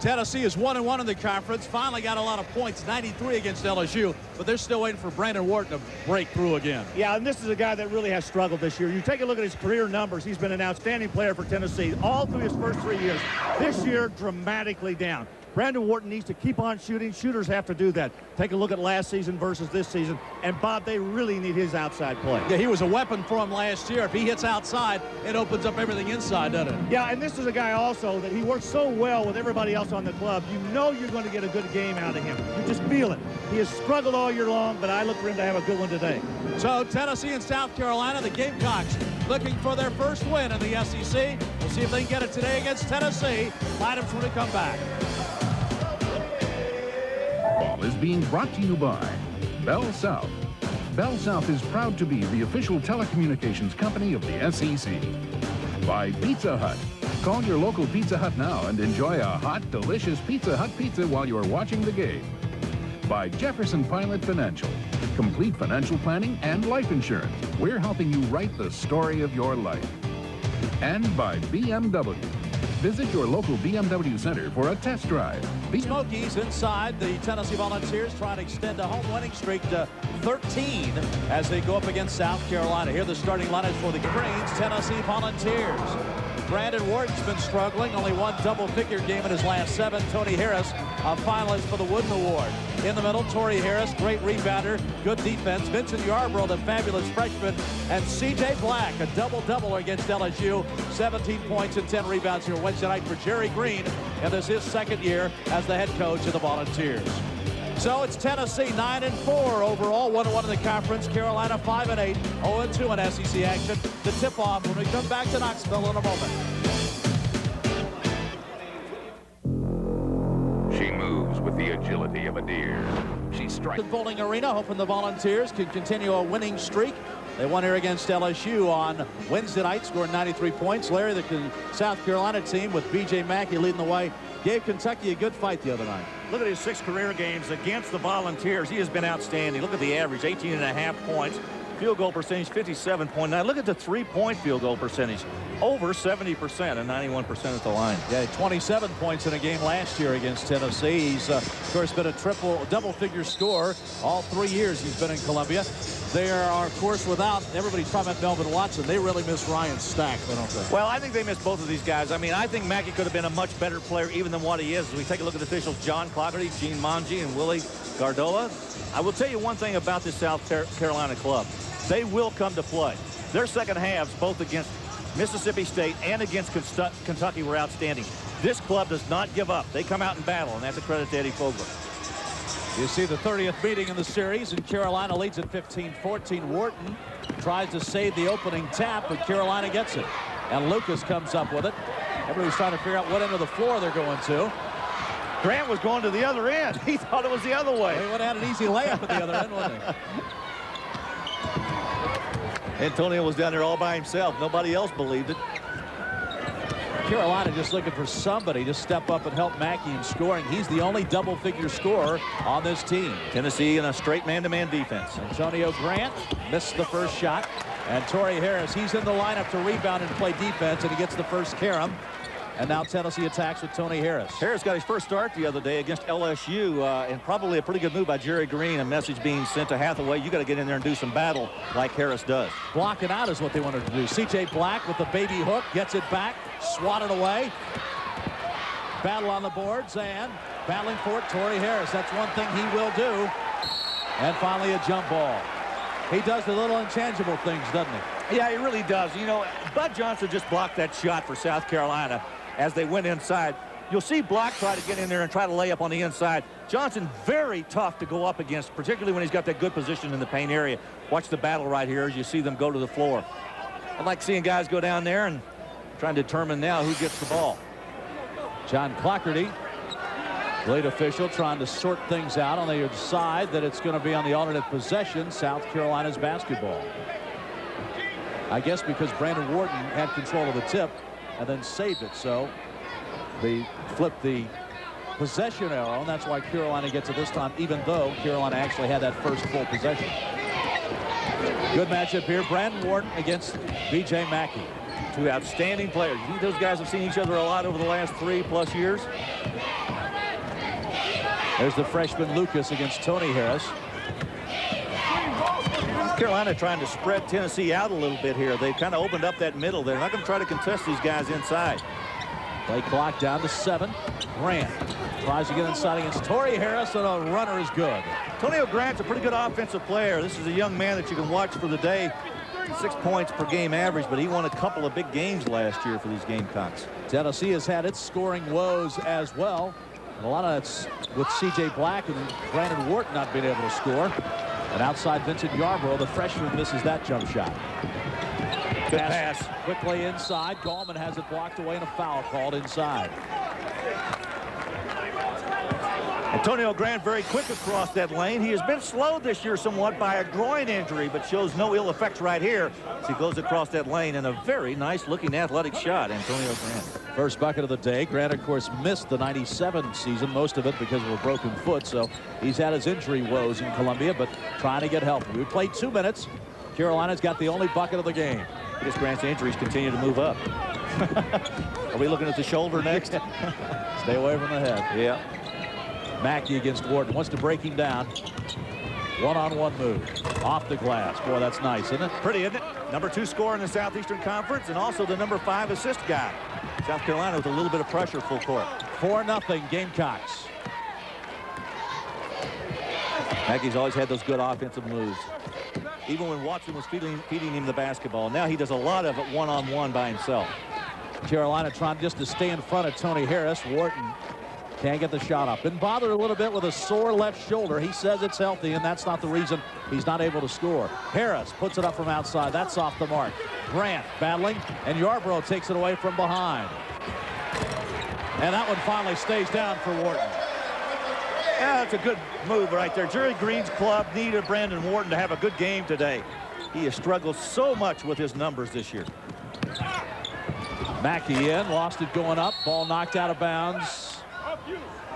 Tennessee is 1-1 in the conference. Finally got a lot of points, 93 against LSU, but they're still waiting for Brandon Wharton to break through again. Yeah, and this is a guy that really has struggled this year. You take a look at his career numbers. He's been an outstanding player for Tennessee all through his first 3 years. This year, dramatically down. Brandon Wharton needs to keep on shooting. Shooters have to do that. Take a look at last season versus this season. And, Bob, they really need his outside play. Yeah, he was a weapon for him last year. If he hits outside, it opens up everything inside, doesn't it? Yeah, and this is a guy also that he works so well with everybody else on the club. You know you're going to get a good game out of him. You just feel it. He has struggled all year long, but I look for him to have a good one today. So Tennessee and South Carolina, the Gamecocks looking for their first win in the SEC. We'll see if they can get it today against Tennessee. Items when we come back. Ball is being brought to you by Bell South. Bell South is proud to be the official telecommunications company of the SEC. By Pizza Hut. Call your local Pizza Hut now and enjoy a hot, delicious Pizza Hut pizza while you're watching the game. By Jefferson Pilot Financial. Complete financial planning and life insurance. We're helping you write the story of your life. And by BMW. Visit your local BMW center for a test drive. Smokies inside. The Tennessee Volunteers trying to extend a home winning streak to 13 as they go up against South Carolina. Here are the starting lineups for the Greens, Tennessee Volunteers. Brandon Wharton's been struggling, only one double-figure game in his last 7. Tony Harris, a finalist for the Wooden Award. In the middle, Torrey Harris, great rebounder, good defense. Vincent Yarbrough, the fabulous freshman, and C.J. Black, a double-double against LSU. 17 points and 10 rebounds here Wednesday night for Jerry Green, and this is his second year as the head coach of the Volunteers. So it's Tennessee 9-4 overall, 1-1 in the conference. Carolina 5-8, 0-2 in SEC action. The tip-off when we come back to Knoxville in a moment. She moves with the agility of a deer. She strikes. The bowling arena, hoping the Volunteers can continue a winning streak. They won here against LSU on Wednesday night, scored 93 points. Larry, the South Carolina team with B.J. Mackey leading the way, gave Kentucky a good fight the other night. Look at his 6 career games against the Volunteers. He has been outstanding. Look at the average, 18.5 points. Field goal percentage, 57.9. Look at the three-point field goal percentage, over 70% and 91% at the line. Yeah, 27 points in a game last year against Tennessee. He's, of course, been a double-figure scorer all 3 years he's been in Columbia. They are, of course, without, everybody's talking about Melvin Watson. They really miss Ryan Stack, don't they? Well, I think they miss both of these guys. I mean, I think Mackey could have been a much better player even than what he is. As we take a look at the officials, John Clougherty, Gene Monge, and Willie Gardola. I will tell you one thing about this South Carolina club. They will come to play. Their second halves, both against Mississippi State and against Kentucky, were outstanding. This club does not give up. They come out in battle, and that's a credit to Eddie Fogler. You see the 30th meeting in the series, and Carolina leads at 15-14. Wharton tries to save the opening tap, but Carolina gets it. And Lucas comes up with it. Everybody's trying to figure out what end of the floor they're going to. Grant was going to the other end. He thought it was the other way. Well, he would have had an easy layup at the other end, wouldn't he? Antonio was down there all by himself. Nobody else believed it. Carolina just looking for somebody to step up and help Mackey in scoring. He's the only double-figure scorer on this team. Tennessee in a straight man-to-man defense. Antonio Grant missed the first shot. And Torrey Harris, he's in the lineup to rebound and play defense, and he gets the first carom. And now Tennessee attacks with Tony Harris. Harris got his first start the other day against LSU, and probably a pretty good move by Jerry Green. A message being sent to Hathaway, you got to get in there and do some battle like Harris does. Blocking out is what they wanted to do. C.J. Black with the baby hook, gets it back, swatted away. Battle on the boards, and battling for it, Torrey Harris. That's one thing he will do. And finally a jump ball. He does the little intangible things, doesn't he? Yeah, he really does. You know, Bud Johnson just blocked that shot for South Carolina as they went inside. You'll see Black try to get in there and try to lay up on the inside. Johnson very tough to go up against, particularly when he's got that good position in the paint area. Watch the battle right here as you see them go to the floor. I like seeing guys go down there and trying to determine now who gets the ball. John Clougherty, lead official, trying to sort things out on the side that it's going to be on the alternate possession, South Carolina's basketball. I guess because Brandon Wharton had control of the tip and then saved it, so they flipped the possession arrow, and that's why Carolina gets it this time, even though Carolina actually had that first full possession. Good matchup here. Brandon Wharton against B.J. Mackey. Two outstanding players. You think those guys have seen each other a lot over the last 3+ years? There's the freshman Lucas against Tony Harris. Carolina trying to spread Tennessee out a little bit here. They've kind of opened up that middle. They're not going to try to contest these guys inside. Play clock down to 7. Grant tries to get inside against Torrey Harris, and a runner is good. Antonio Grant's a pretty good offensive player. This is a young man that you can watch for the day. 6 points per game average, but he won a couple of big games last year for these Gamecocks. Tennessee has had its scoring woes as well. And a lot of it's with C.J. Black and Brandon Wharton not being able to score. And outside Vincent Yarbrough, the freshman, misses that jump shot. Good pass. Quickly inside. Gallman has it blocked away and a foul called inside. Antonio Grant very quick across that lane. He has been slowed this year somewhat by a groin injury, but shows no ill effects right here as he goes across that lane, and a very nice looking athletic shot, Antonio Grant. First bucket of the day. Grant, of course, missed the 97 season, most of it because of a broken foot, so he's had his injury woes in Columbia, but trying to get healthy. We played 2 minutes. Carolina's got the only bucket of the game. I guess Grant's injuries continue to move up. Are we looking at the shoulder next? Stay away from the head. Yeah. Mackey against Wharton. Wants to break him down. One-on-one move. Off the glass. Boy, that's nice, isn't it? Pretty, isn't it? Number 2 scorer in the Southeastern Conference, and also the number 5 assist guy. South Carolina with a little bit of pressure full court. 4-0 Gamecocks. Mackey's always had those good offensive moves. Even when Watson was feeding him the basketball. Now he does a lot of it one-on-one by himself. Carolina trying just to stay in front of Tony Harris. Wharton can't get the shot up. Been bothered a little bit with a sore left shoulder. He says it's healthy, and that's not the reason he's not able to score. Harris puts it up from outside. That's off the mark. Grant battling, and Yarbrough takes it away from behind. And that one finally stays down for Wharton. Yeah, that's a good move right there. Jerry Green's club needed Brandon Wharton to have a good game today. He has struggled so much with his numbers this year. Mackey in, lost it going up. Ball knocked out of bounds.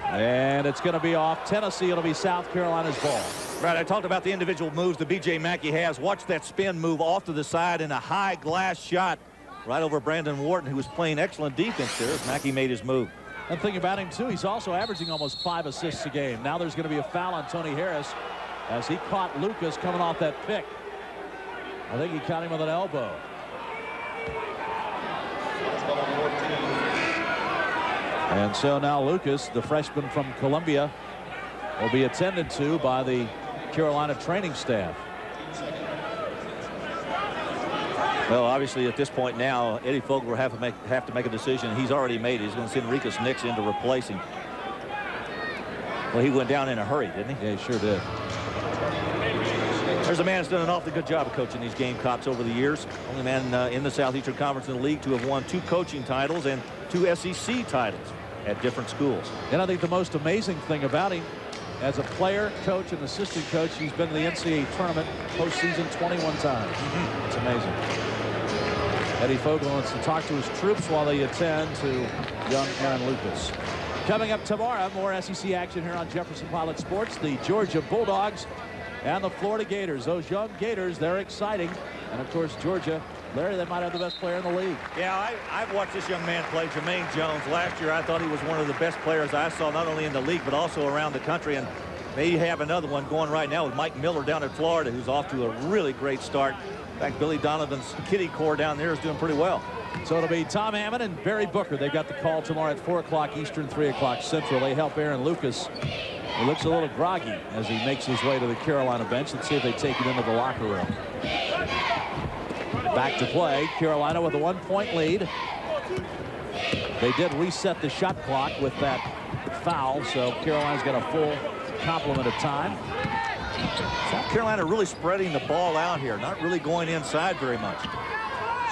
And it's going to be off Tennessee. It'll be South Carolina's ball. Right, I talked about the individual moves that B.J. Mackey has. Watch that spin move off to the side and a high glass shot right over Brandon Wharton, who was playing excellent defense there as Mackey made his move. And think about him, too. He's also averaging almost 5 assists a game. Now there's going to be a foul on Tony Harris as he caught Lucas coming off that pick. I think he caught him with an elbow. And so now Lucas, the freshman from Columbia, will be attended to by the Carolina training staff. Well, obviously at this point now, Eddie Fogel will have to make a decision. He's already made it. He's going to send Rikus Nix in to replace him. Well, he went down in a hurry, didn't he? Yeah, he sure did. There's a man that's done an awfully good job of coaching these Gamecocks over the years. Only man in the Southeastern Conference in the league to have won 2 coaching titles and 2 SEC titles at different schools. And I think the most amazing thing about him, as a player, coach, and assistant coach, he's been to the NCAA tournament postseason 21 times. It's amazing. Eddie Fogel wants to talk to his troops while they attend to young Aaron Lucas. Coming up tomorrow, more SEC action here on Jefferson Pilot Sports. The Georgia Bulldogs and the Florida Gators. Those young Gators, they're exciting. And, of course, Georgia, Larry, they might have the best player in the league. Yeah, I've watched this young man play, Jermaine Jones. Last year, I thought he was one of the best players I saw, not only in the league, but also around the country. And they have another one going right now with Mike Miller down at Florida, who's off to a really great start. In fact, Billy Donovan's kiddie corps down there is doing pretty well. So it'll be Tom Hammond and Barry Booker. They've got the call tomorrow at 4 o'clock Eastern, 3 o'clock Central. They help Aaron Lucas. He looks a little groggy as he makes his way to the Carolina bench. Let's see if they take him into the locker room. Back to play. Carolina with a 1-point lead. They did reset the shot clock with that foul, so Carolina's got a full complement of time. South Carolina really spreading the ball out here, not really going inside very much.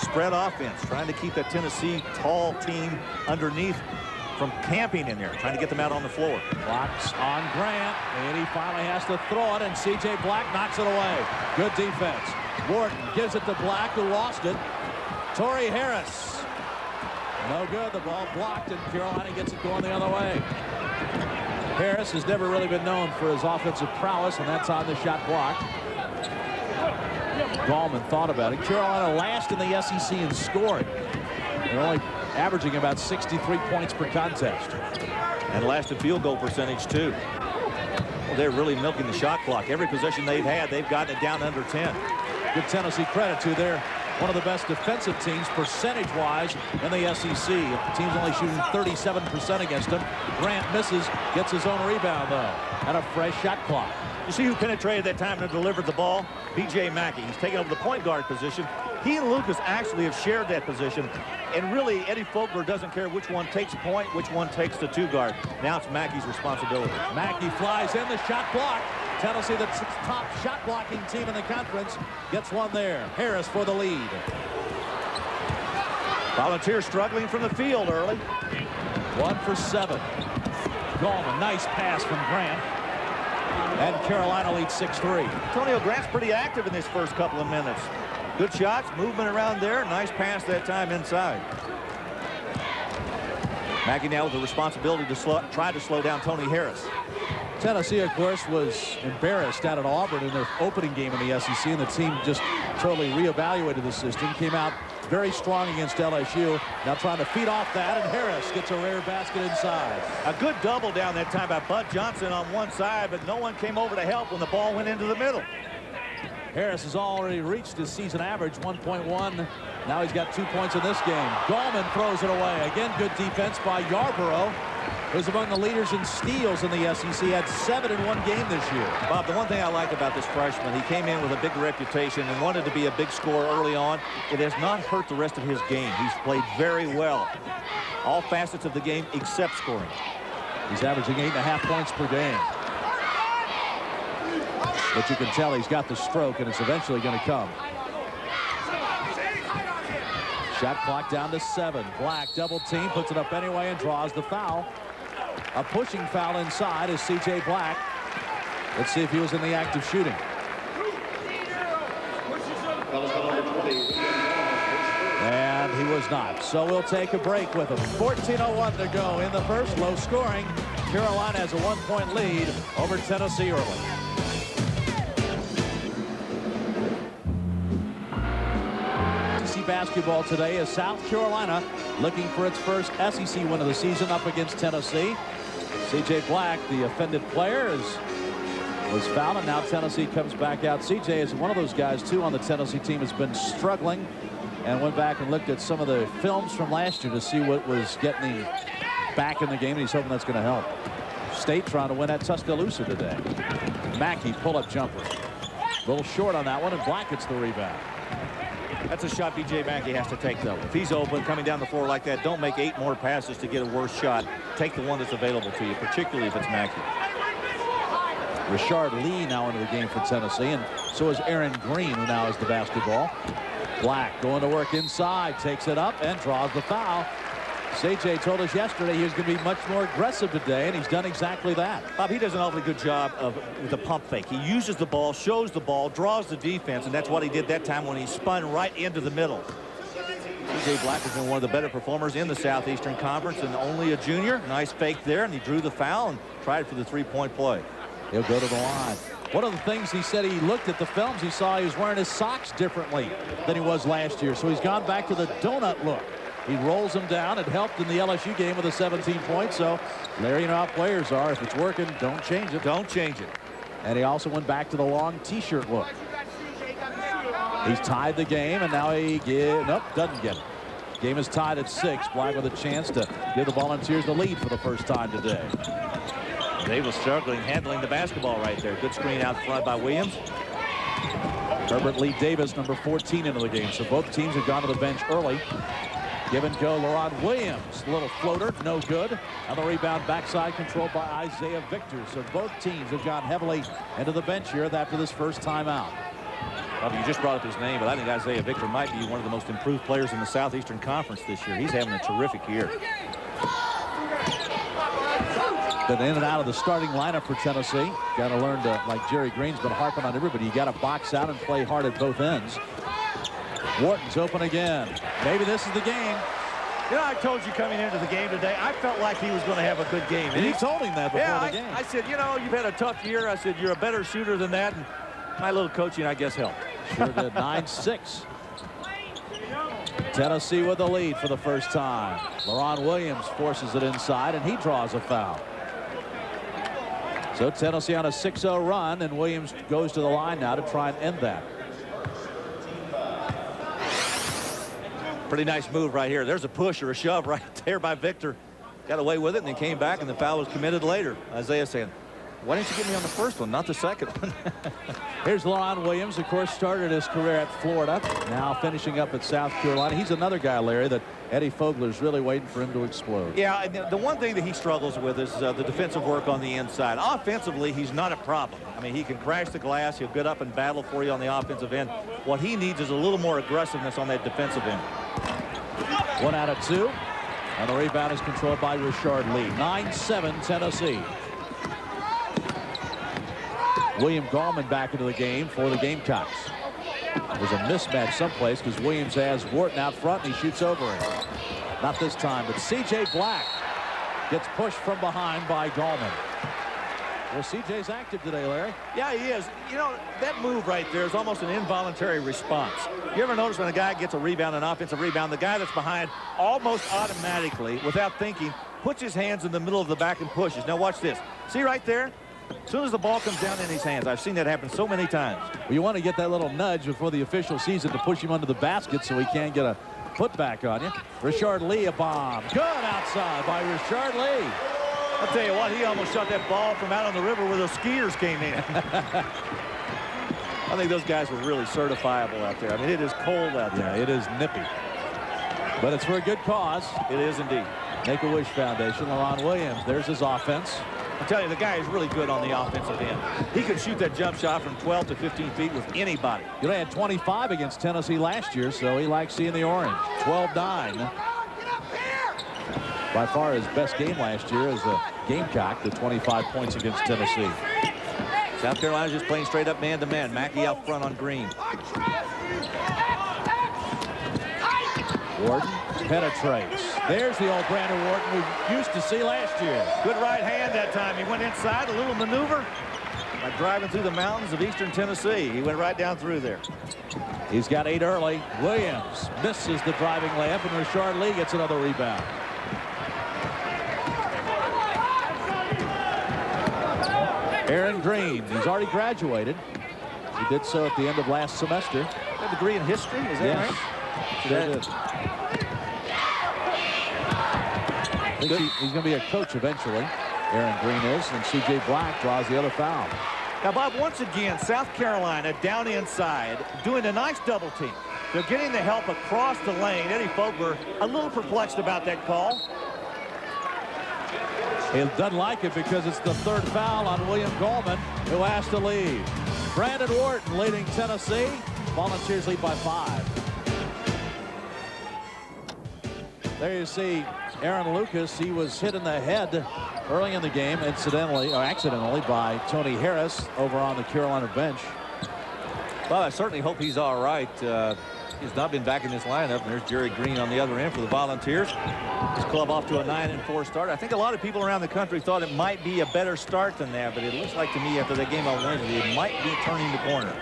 Spread offense, trying to keep that Tennessee tall team underneath from camping in there, trying to get them out on the floor. Blocks on Grant, and he finally has to throw it, and C.J. Black knocks it away. Good defense. Wharton gives it to Black, who lost it. Torrey Harris. No good. The ball blocked, and Carolina gets it going the other way. Harris has never really been known for his offensive prowess, and that's on the shot block. Gallman thought about it. Carolina last in the SEC in scoring. They're only averaging about 63 points per contest. And last in field goal percentage, too. Well, they're really milking the shot clock. Every possession they've had, they've gotten it down under 10. Give Tennessee credit to their one of the best defensive teams percentage-wise in the SEC. The team's only shooting 37% against them. Grant misses, gets his own rebound, though, and a fresh shot clock. You see who penetrated that time and delivered the ball? B.J. Mackey. He's taken over the point guard position. He and Lucas actually have shared that position. And really, Eddie Fogler doesn't care which one takes point, which one takes the two guard. Now it's Mackey's responsibility. Mackey flies in the shot block. Tennessee, the top shot blocking team in the conference, gets one there. Harris for the lead. Volunteers struggling from the field early. 1 for 7. Gallman, nice pass from Grant. And Carolina leads 6-3. Antonio Grant's pretty active in this first couple of minutes. Good shots, movement around there. Nice pass that time inside. Mackey now with the responsibility to try to slow down Tony Harris. Tennessee, of course, was embarrassed down at Auburn in their opening game in the SEC, and the team just totally reevaluated the system. Came out very strong against LSU. Now trying to feed off that, and Harris gets a rare basket inside. A good double down that time by Bud Johnson on one side, but no one came over to help when the ball went into the middle. Harris has already reached his season average, 1.1. Now he's got 2 points in this game. Gallman throws it away. Again, good defense by Yarborough, who's among the leaders in steals in the SEC. Had 7 in one game this year. Bob, the one thing I like about this freshman, he came in with a big reputation and wanted to be a big scorer early on. It has not hurt the rest of his game. He's played very well. All facets of the game except scoring. He's averaging 8.5 points per game. But you can tell he's got the stroke, and it's eventually going to come. Shot clock down to 7. Black double team, puts it up anyway and draws the foul. A pushing foul inside is C.J. Black. Let's see if he was in the act of shooting. And he was not. So we'll take a break with him. 14:01 to go in the first. Low scoring. Carolina has a 1-point lead over Tennessee early. Basketball today as South Carolina looking for its first SEC win of the season up against Tennessee. C.J. Black, the offended player, was fouled, and now Tennessee comes back out. C.J. is one of those guys, too, on the Tennessee team, has been struggling, and went back and looked at some of the films from last year to see what was getting him back in the game, and he's hoping that's going to help. State trying to win at Tuscaloosa today. Mackey, pull-up jumper. A little short on that one, and Black gets the rebound. That's a shot B.J. Mackey has to take, though. If he's open, coming down the floor like that, don't make 8 more passes to get a worse shot. Take the one that's available to you, particularly if it's Mackey. Richard Lee now into the game for Tennessee, and so is Aaron Green, who now has the basketball. Black going to work inside, takes it up, and draws the foul. C.J. told us yesterday he was going to be much more aggressive today, and he's done exactly that. Bob, he does an awfully good job with the pump fake. He uses the ball, shows the ball, draws the defense, and that's what he did that time when he spun right into the middle. C.J. Black has been one of the better performers in the Southeastern Conference, and only a junior. Nice fake there, and he drew the foul and tried for the three-point play. He'll go to the line. One of the things he said, he looked at the films, he saw he was wearing his socks differently than he was last year, so he's gone back to the donut look. He rolls them down. It helped in the LSU game with a 17 points. So, Larry, you know how players are. If it's working, don't change it. Don't change it. And he also went back to the long T-shirt look. He's tied the game, and now he doesn't get it. Game is tied at 6. Black with a chance to give the Volunteers the lead for the first time today. They were struggling handling the basketball right there. Good screen out front by Williams. Herbert Lee Davis, number 14, into the game. So both teams have gone to the bench early. Give and go, LaRon Williams. Little floater, no good. On the rebound, backside controlled by Isaiah Victor. So both teams have gone heavily into the bench here after this first timeout. Well, you just brought up his name, but I think Isaiah Victor might be one of the most improved players in the Southeastern Conference this year. He's having a terrific year. Been in and out of the starting lineup for Tennessee. Got to learn to, like Jerry Green's been harping on everybody, you got to box out and play hard at both ends. Wharton's open again. Maybe this is the game. You know, I told you coming into the game today, I felt like he was going to have a good game. And you told him that before the game. I said, you know, you've had a tough year. I said, you're a better shooter than that. And my little coaching, I guess, helped. Sure did. 9-6. Tennessee with the lead for the first time. LaRon Williams forces it inside, and he draws a foul. So Tennessee on a 6-0 run, and Williams goes to the line now to try and end that. Pretty nice move right here. There's a push or a shove right there by Victor. Got away with it and then came back, and the foul was committed later. Isaiah saying, why didn't you get me on the first one, not the second one? Here's Laron Williams, of course, started his career at Florida, now finishing up at South Carolina. He's another guy, Larry, that Eddie Fogler's really waiting for him to explode. Yeah, and the one thing that he struggles with is the defensive work on the inside. Offensively, he's not a problem. I mean, he can crash the glass. He'll get up and battle for you on the offensive end. What he needs is a little more aggressiveness on that defensive end. 1 out of 2. And the rebound is controlled by Richard Lee. 9-7 Tennessee. William Gallman back into the game for the Gamecocks. There's a mismatch someplace because Williams has Wharton out front and he shoots over him. Not this time, but C.J. Black gets pushed from behind by Gallman. Well, C.J.'s active today, Larry. Yeah, he is. You know, that move right there is almost an involuntary response. You ever notice when a guy gets a rebound, an offensive rebound, the guy that's behind almost automatically, without thinking, puts his hands in the middle of the back and pushes. Now watch this. See right there? As soon as the ball comes down in his hands, I've seen that happen so many times. Well, you want to get that little nudge before the official sees it to push him under the basket so he can't get a putback on you. Richard Lee, a bomb. Good outside by Richard Lee. I'll tell you what, he almost shot that ball from out on the river where those skiers came in. I think those guys were really certifiable out there. I mean, it is cold out there. Yeah, it is nippy. But it's for a good cause. It is indeed. Make-A-Wish Foundation, Laron Williams. There's his offense. I tell you, the guy is really good on the offensive end. He can shoot that jump shot from 12 to 15 feet with anybody. You know, he had 25 against Tennessee last year, so he likes seeing the orange. 12-9. By far his best game last year as a Gamecock, the 25 points against Tennessee. South Carolina's just playing straight up man-to-man. Mackey out front on Green. Wharton penetrates. There's the old Brandon Wharton we used to see last year. Good right hand that time. He went inside, a little maneuver, like driving through the mountains of eastern Tennessee. He went right down through there. He's got 8 early. Williams misses the driving layup, and Richard Lee gets another rebound. Aaron Green, he's already graduated. He did so at the end of last semester. A degree in history, is that right? Yes. He's going to be a coach eventually. Aaron Green is, and C.J. Black draws the other foul. Now, Bob, once again, South Carolina down inside doing a nice double team. They're getting the help across the lane. Eddie Fogler a little perplexed about that call. He doesn't like it because it's the 3rd foul on William Gallman, who has to leave. Brandon Wharton leading Tennessee. Volunteers lead by 5. There you see Aaron Lucas. He was hit in the head early in the game, incidentally or accidentally, by Tony Harris over on the Carolina bench. Well, I certainly hope he's all right. He's not been back in this lineup. And there's Jerry Green on the other end for the Volunteers. His club off to a 9-4 start. I think a lot of people around the country thought it might be a better start than that, but it looks like to me after that game on Wednesday, it might be turning the corner.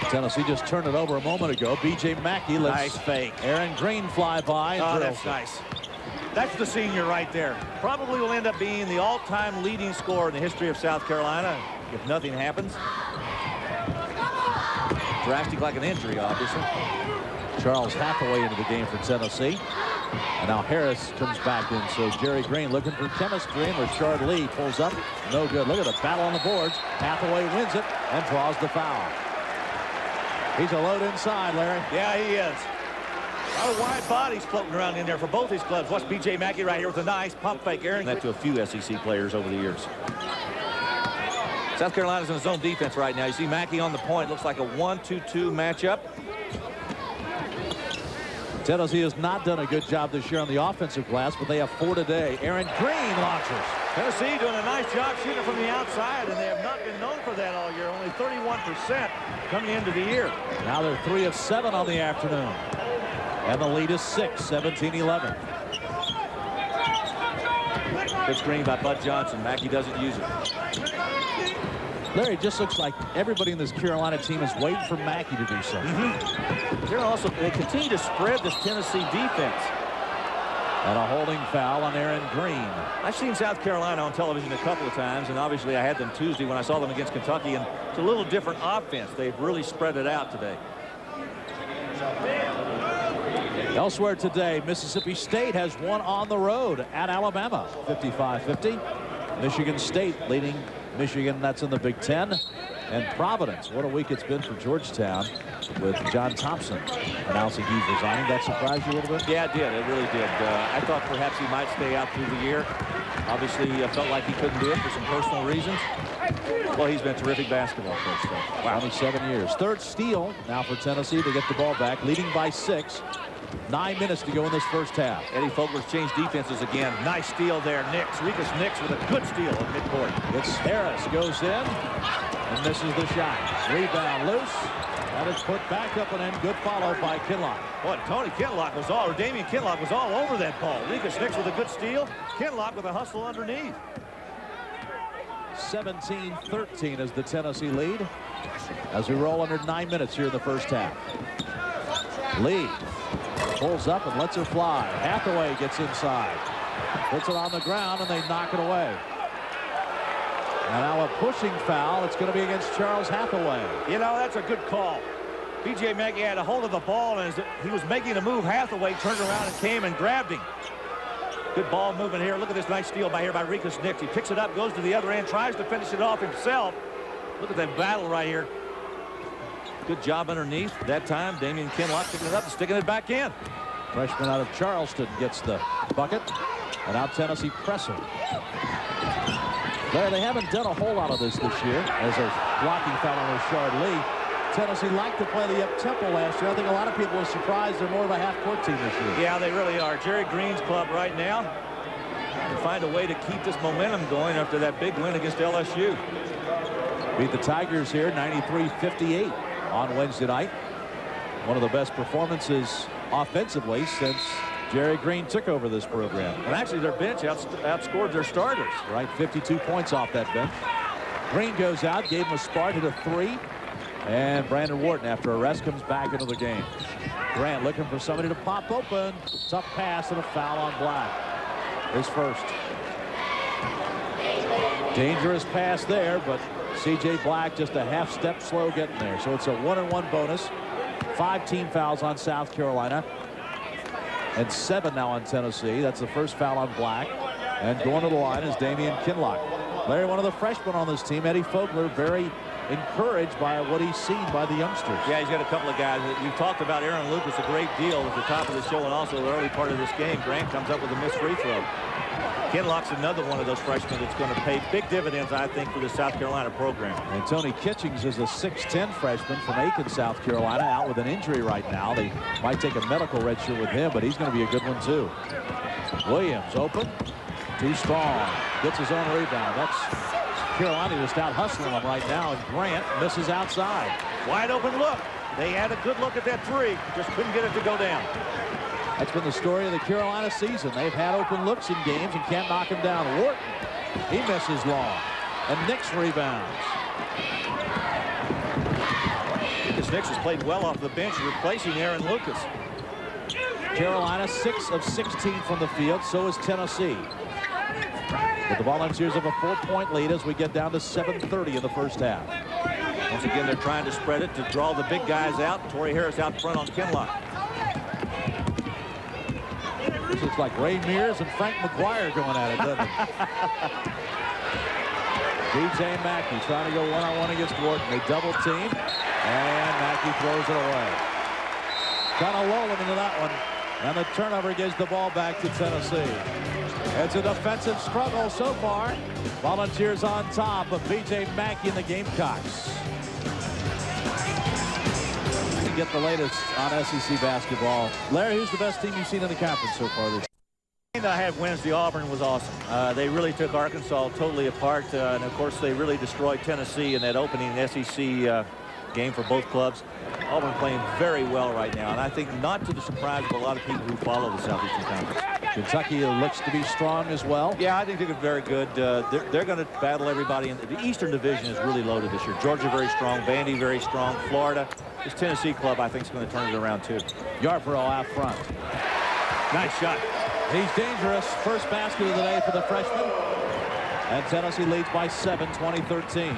Tennessee just turned it over a moment ago. B.J. Mackey lets nice fake. Aaron Green fly by. Oh, that's nice. That's the senior right there. Probably will end up being the all-time leading scorer in the history of South Carolina if nothing happens. Drastic like an injury, obviously. Charles Hathaway into the game for Tennessee. And now Harris comes back in. So Jerry Green looking for chemistry. And Richard Lee pulls up. No good. Look at the battle on the boards. Hathaway wins it and draws the foul. He's a load inside, Larry. Yeah, he is. A lot of wide bodies floating around in there for both these clubs. Watch B.J. Mackey right here with a nice pump fake. Aaron that to a few SEC players over the years. South Carolina's in zone defense right now. You see Mackey on the point. Looks like a 1-2-2 matchup. Tennessee has not done a good job this year on the offensive glass, but they have 4 today. Aaron Green launches. Tennessee doing a nice job shooting from the outside, and they have not been known for that all year. Only 31% coming into the year. Now they're 3 of 7 on the afternoon. And the lead is 6, 17-11. Good screen by Bud Johnson. Mackey doesn't use it. Larry, it just looks like everybody in this Carolina team is waiting for Mackey to do something. They continue to spread this Tennessee defense. And a holding foul on Aaron Green. I've seen South Carolina on television a couple of times, and obviously I had them Tuesday when I saw them against Kentucky, and it's a little different offense. They've really spread it out today. Elsewhere today, Mississippi State has won on the road at Alabama, 55-50. Michigan State leading Michigan, that's in the Big Ten. And Providence, what a week it's been for Georgetown with John Thompson announcing he's resigning. That surprised you a little bit? Yeah, it did. It really did. I thought perhaps he might stay out through the year. Obviously, felt like he couldn't do it for some personal reasons. Well, he's been a terrific basketball coach, though. Wow. 27 years. Third steal now for Tennessee. They get the ball back, leading by 6. 9 minutes to go in this first half. Eddie Fogler's changed defenses again. Nice steal there. Rikus Nix with a good steal at midcourt. It's Harris goes in and misses the shot. Rebound loose. That is put back up and in. Good follow by Kinloch. Boy, Damian Kinloch was all over that ball. Rikus Nix with a good steal. Kinloch with a hustle underneath. 17-13 is the Tennessee lead as we roll under 9 minutes here in the first half. Lee pulls up and lets her fly. Hathaway gets inside. Puts it on the ground and they knock it away. And now a pushing foul. It's going to be against Charles Hathaway. You know, that's a good call. B.J. Mackey had a hold of the ball, and as he was making a move, Hathaway turned around and came and grabbed him. Good ball movement here. Look at this nice steal by Rikus Nix. He picks it up, goes to the other end, tries to finish it off himself. Look at that battle right here. Good job underneath. That time, Damian Kinloch picking it up and sticking it back in. Freshman out of Charleston gets the bucket. And now Tennessee pressing. They haven't done a whole lot of this year as a blocking foul on Rashard Lee. Tennessee liked to play the up-tempo last year. I think a lot of people are surprised they're more of a half-court team this year. Yeah, they really are. Jerry Green's club right now to find a way to keep this momentum going after that big win against LSU. Beat the Tigers here 93-58 on Wednesday night. One of the best performances offensively since Jerry Green took over this program. And actually their bench outscored their starters. Right, 52 points off that bench. Green goes out, gave him a spark, hit a 3. And Brandon Wharton, after a rest, comes back into the game. Grant looking for somebody to pop open. Tough pass and a foul on Black. His first. Dangerous pass there, but C.J. Black just a half step slow getting there. So it's a 1-and-1 bonus. 5 team fouls on South Carolina. And 7 now on Tennessee. That's the first foul on Black. And going to the line is Damian Kinloch. Larry, one of the freshmen on this team, Eddie Fogler, very encouraged by what he's seen by the youngsters. Yeah, he's got a couple of guys. We've talked about Aaron Lucas a great deal at the top of the show and also the early part of this game. Grant comes up with a missed free throw. Kinloch's another one of those freshmen that's going to pay big dividends, I think, for the South Carolina program. And Tony Kitchings is a 6'10 freshman from Aiken, South Carolina, out with an injury right now. They might take a medical redshirt with him, but he's going to be a good one, too. Williams open. Too strong. Gets his own rebound. That's Carolina just out hustling him right now, and Grant misses outside. Wide open look. They had a good look at that 3. Just couldn't get it to go down. That's been the story of the Carolina season. They've had open looks in games and can't knock him down. Wharton, he misses long. And Nix rebounds. Rikus Nix has played well off the bench, replacing Aaron Lucas. Carolina 6 of 16 from the field. So is Tennessee. But the Volunteers have a 4-point lead as we get down to 7:30 in the first half. Once again, they're trying to spread it to draw the big guys out. Torrey Harris out front on Kinloch. This looks like Ray Mears and Frank McGuire going at it, doesn't it? B.J. Mackey trying to go one-on-one against Wharton. They double team, and Mackey throws it away. Kind of lull him into that one. And the turnover gives the ball back to Tennessee. It's a defensive struggle so far. Volunteers on top of B.J. Mackey and the Gamecocks. To get the latest on SEC basketball. Larry, who's the best team you've seen in the conference so far this year? I had Wednesday. Auburn was awesome. They really took Arkansas totally apart. And, of course, they really destroyed Tennessee in that opening SEC game for both clubs. Auburn playing very well right now, and I think not to the surprise of a lot of people who follow the Southeastern Conference. Kentucky looks to be strong as well. Yeah, I think they're very good. They're going to battle everybody. In the Eastern Division is really loaded this year. Georgia very strong, Vandy very strong, Florida. This Tennessee club I think is going to turn it around too. Yarborough out front. Nice shot. He's dangerous. First basket of the day for the freshman. And Tennessee leads by 7, 20-13.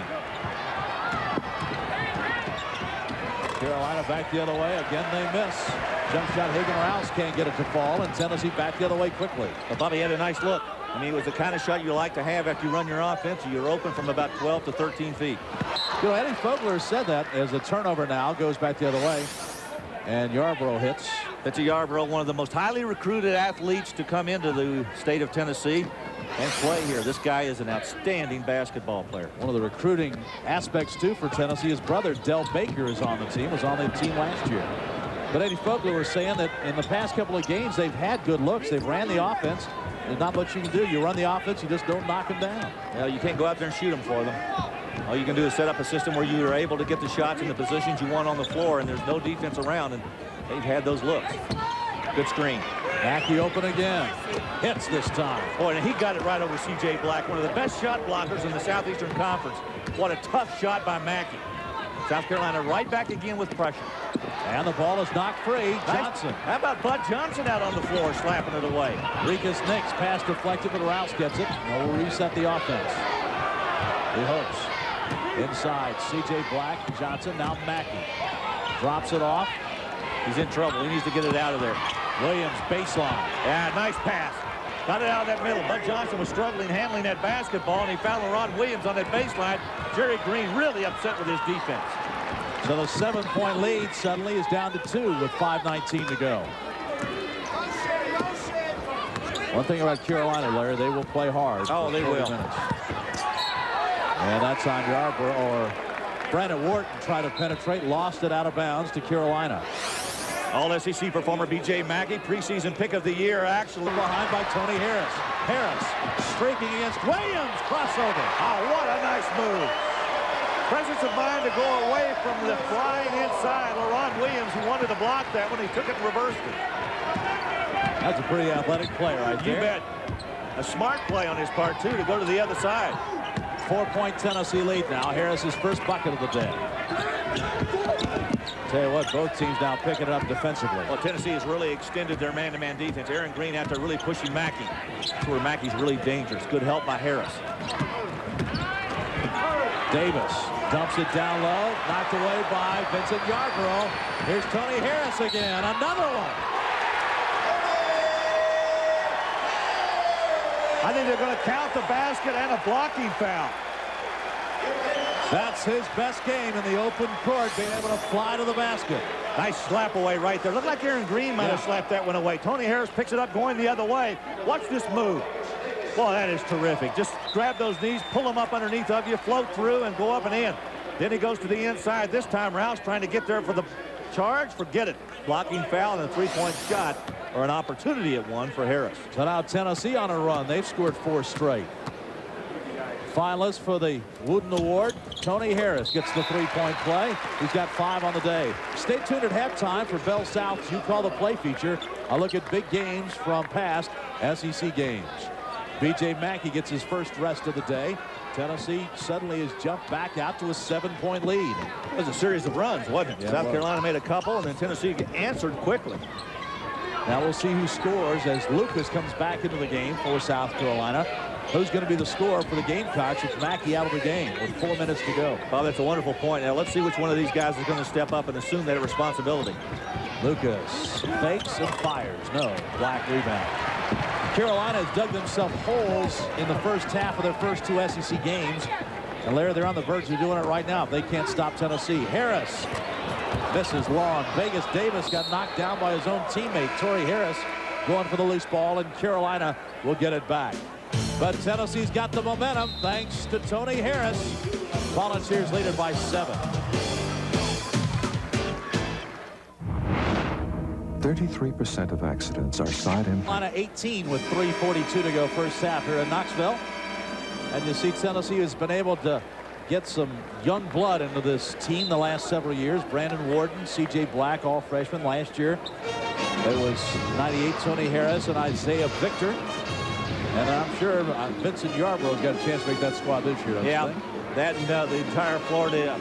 Carolina back the other way. Again, they miss. Jump shot, Hagen-Rouse can't get it to fall, and Tennessee back the other way quickly. I thought he had a nice look. I mean, it was the kind of shot you like to have after you run your offense. You're open from about 12 to 13 feet. You know, Eddie Fogler said that as a turnover now goes back the other way. And Yarborough hits. That's Yarborough, one of the most highly recruited athletes to come into the state of Tennessee and play here. This guy is an outstanding basketball player. One of the recruiting aspects, too, for Tennessee. His brother, Del Baker, is on the team, was on the team last year. But Eddie Fogler was saying that in the past couple of games, they've had good looks. They've ran the offense. There's not much you can do. You run the offense, you just don't knock them down. Well, you can't go out there and shoot them for them. All you can do is set up a system where you are able to get the shots in the positions you want on the floor, and there's no defense around, and they've had those looks. Good screen. Mackey open again. Hits this time. Boy, and he got it right over C.J. Black, one of the best shot blockers in the Southeastern Conference. What a tough shot by Mackey. South Carolina right back again with pressure. And the ball is knocked free. Johnson. Nice. How about Bud Johnson out on the floor slapping it away? Rikas Nix pass deflected, but Rouse gets it. And we'll reset the offense. He hopes. Inside, C.J. Black, Johnson, now Mackey. Drops it off. He's in trouble. He needs to get it out of there. Williams, baseline. Yeah, nice pass. Got it out of that middle. Bud Johnson was struggling handling that basketball, and he found LaRon Williams on that baseline. Jerry Green really upset with his defense. So the 7-point lead suddenly is down to 2 with 5:19 to go. One thing about Carolina, Larry, they will play hard. Oh, they will. Minutes. And that's on Yarborough, or Brandon Wharton tried to penetrate, lost it out of bounds to Carolina. All-SEC performer B.J. Mackey, preseason pick of the year, actually. Behind by Tony Harris. Harris streaking against Williams. Crossover. Oh, what a nice move. Presence of mind to go away from the flying inside. LaRon Williams, who wanted to block that when he took it and reversed it. That's a pretty athletic play right there. You bet. A smart play on his part, too, to go to the other side. 4-point Tennessee lead now. Harris's first bucket of the day. Tell you what, both teams now picking it up defensively. Well, Tennessee has really extended their man-to-man defense. Aaron Green out there really pushing Mackey. That's where Mackey's really dangerous. Good help by Harris. Davis dumps it down low, knocked away by Vincent Yarborough. Here's Tony Harris again, another one. I think they're going to count the basket and a blocking foul. That's his best game in the open court, being able to fly to the basket. Nice slap away right there. Looked like Aaron Green might have slapped that one away. Tony Harris picks it up going the other way. Watch this move. Boy, that is terrific. Just grab those knees, pull them up underneath of you, float through, and go up and in. Then he goes to the inside. This time, Rouse trying to get there for the charge. Forget it. Blocking foul and a three-point shot, or an opportunity at one for Harris. So now Tennessee on a run. They've scored 4 straight. Finalist for the Wooden Award, Tony Harris gets the 3-point play. He's got 5 on the day. Stay tuned at halftime for Bell South's You Call the Play feature. A look at big games from past SEC games. B.J. Mackey gets his first rest of the day. Tennessee suddenly has jumped back out to a 7-point lead. It was a series of runs, wasn't it? Yeah, South Carolina made a couple, and then Tennessee answered quickly. Now we'll see who scores as Lucas comes back into the game for South Carolina. Who's going to be the scorer for the Gamecocks with Mackey out of the game with 4 minutes to go? Bob, that's a wonderful point. Now let's see which one of these guys is going to step up and assume that responsibility. Lucas fakes and fires. No. Black rebound. Carolina has dug themselves holes in the first half of their first 2 SEC games. And Larry, they're on the verge of doing it right now if they can't stop Tennessee. Harris misses long. Vegas Davis got knocked down by his own teammate, Torrey Harris, going for the loose ball, and Carolina will get it back. But Tennessee's got the momentum thanks to Tony Harris. Volunteers lead it by 7. 33% of accidents are side impact. Carolina 18 with 3:42 to go first half here in Knoxville. And you see Tennessee has been able to get some young blood into this team the last several years. Brandon Wharton, C.J. Black, all freshmen last year. It was 98 Tony Harris and Isaiah Victor. And I'm sure Vincent Yarborough's got a chance to make that squad this year. Yeah, that and the entire Florida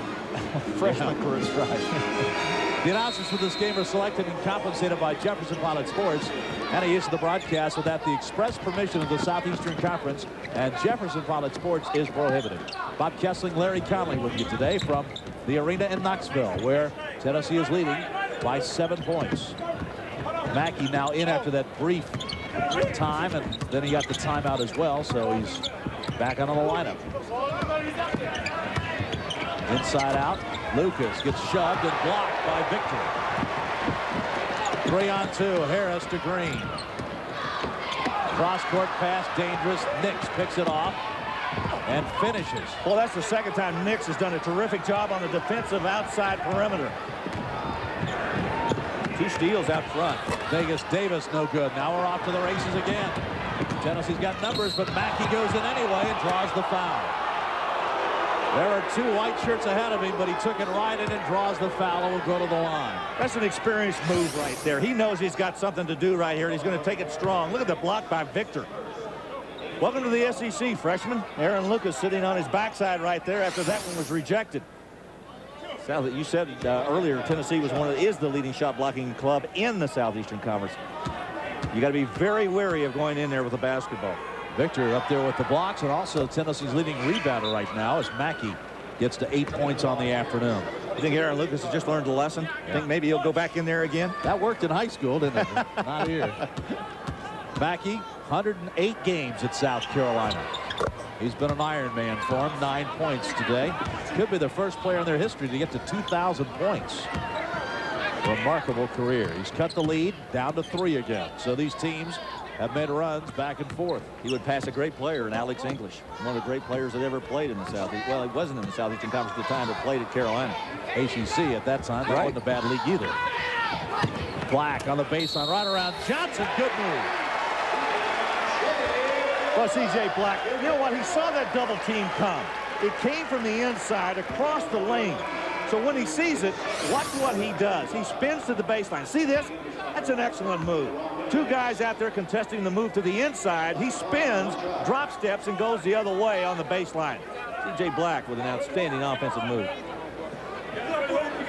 freshman crew. That's right. The announcers for this game are selected and compensated by Jefferson Pilot Sports. Any use of the broadcast without the express permission of the Southeastern Conference and Jefferson Pilot Sports is prohibited. Bob Kessling, Larry Conley with you today from the arena in Knoxville, where Tennessee is leading by 7 points. Mackey now in after that brief time, and then he got the timeout as well, so he's back on the lineup. Inside out, Lucas gets shoved and blocked by Victor. 3-on-2, Harris to Green. Cross-court pass, dangerous. Nix picks it off and finishes. Well, that's the second time Nix has done a terrific job on the defensive outside perimeter. 2 steals out front. Vegas Davis no good. Now we're off to the races again. Tennessee's got numbers, but Mackey goes in anyway and draws the foul. There are 2 white shirts ahead of him, but he took it right in and draws the foul and will go to the line. That's an experienced move right there. He knows he's got something to do right here, and he's going to take it strong. Look at the block by Victor. Welcome to the SEC, freshman. Aaron Lucas sitting on his backside right there after that one was rejected. Sounds like you said earlier, Tennessee is the leading shot blocking club in the Southeastern Conference. You got to be very wary of going in there with a basketball. Victor up there with the blocks, and also Tennessee's leading rebounder right now as Mackey gets to 8 points on the afternoon. You think Aaron Lucas has just learned a lesson? Yeah. Think maybe he'll go back in there again? That worked in high school, didn't it? Not here. Mackey, 108 games at South Carolina. He's been an Iron Man for him. 9 points today. Could be the first player in their history to get to 2,000 points. Remarkable career. He's cut the lead down to 3 again. So these teams have made runs back and forth. He would pass a great player in Alex English, one of the great players that ever played in the Southeast. Well, he wasn't in the Southeastern Conference at the time, but played at Carolina. ACC at that time. That wasn't a bad league either. Black on the baseline, right around Johnson. Good move. Well, C.J. Black, you know what? He saw that double team come. It came from the inside across the lane. So when he sees it, watch what he does. He spins to the baseline. See this? That's an excellent move. 2 guys out there contesting the move to the inside. He spins, drop steps, and goes the other way on the baseline. C.J. Black with an outstanding offensive move.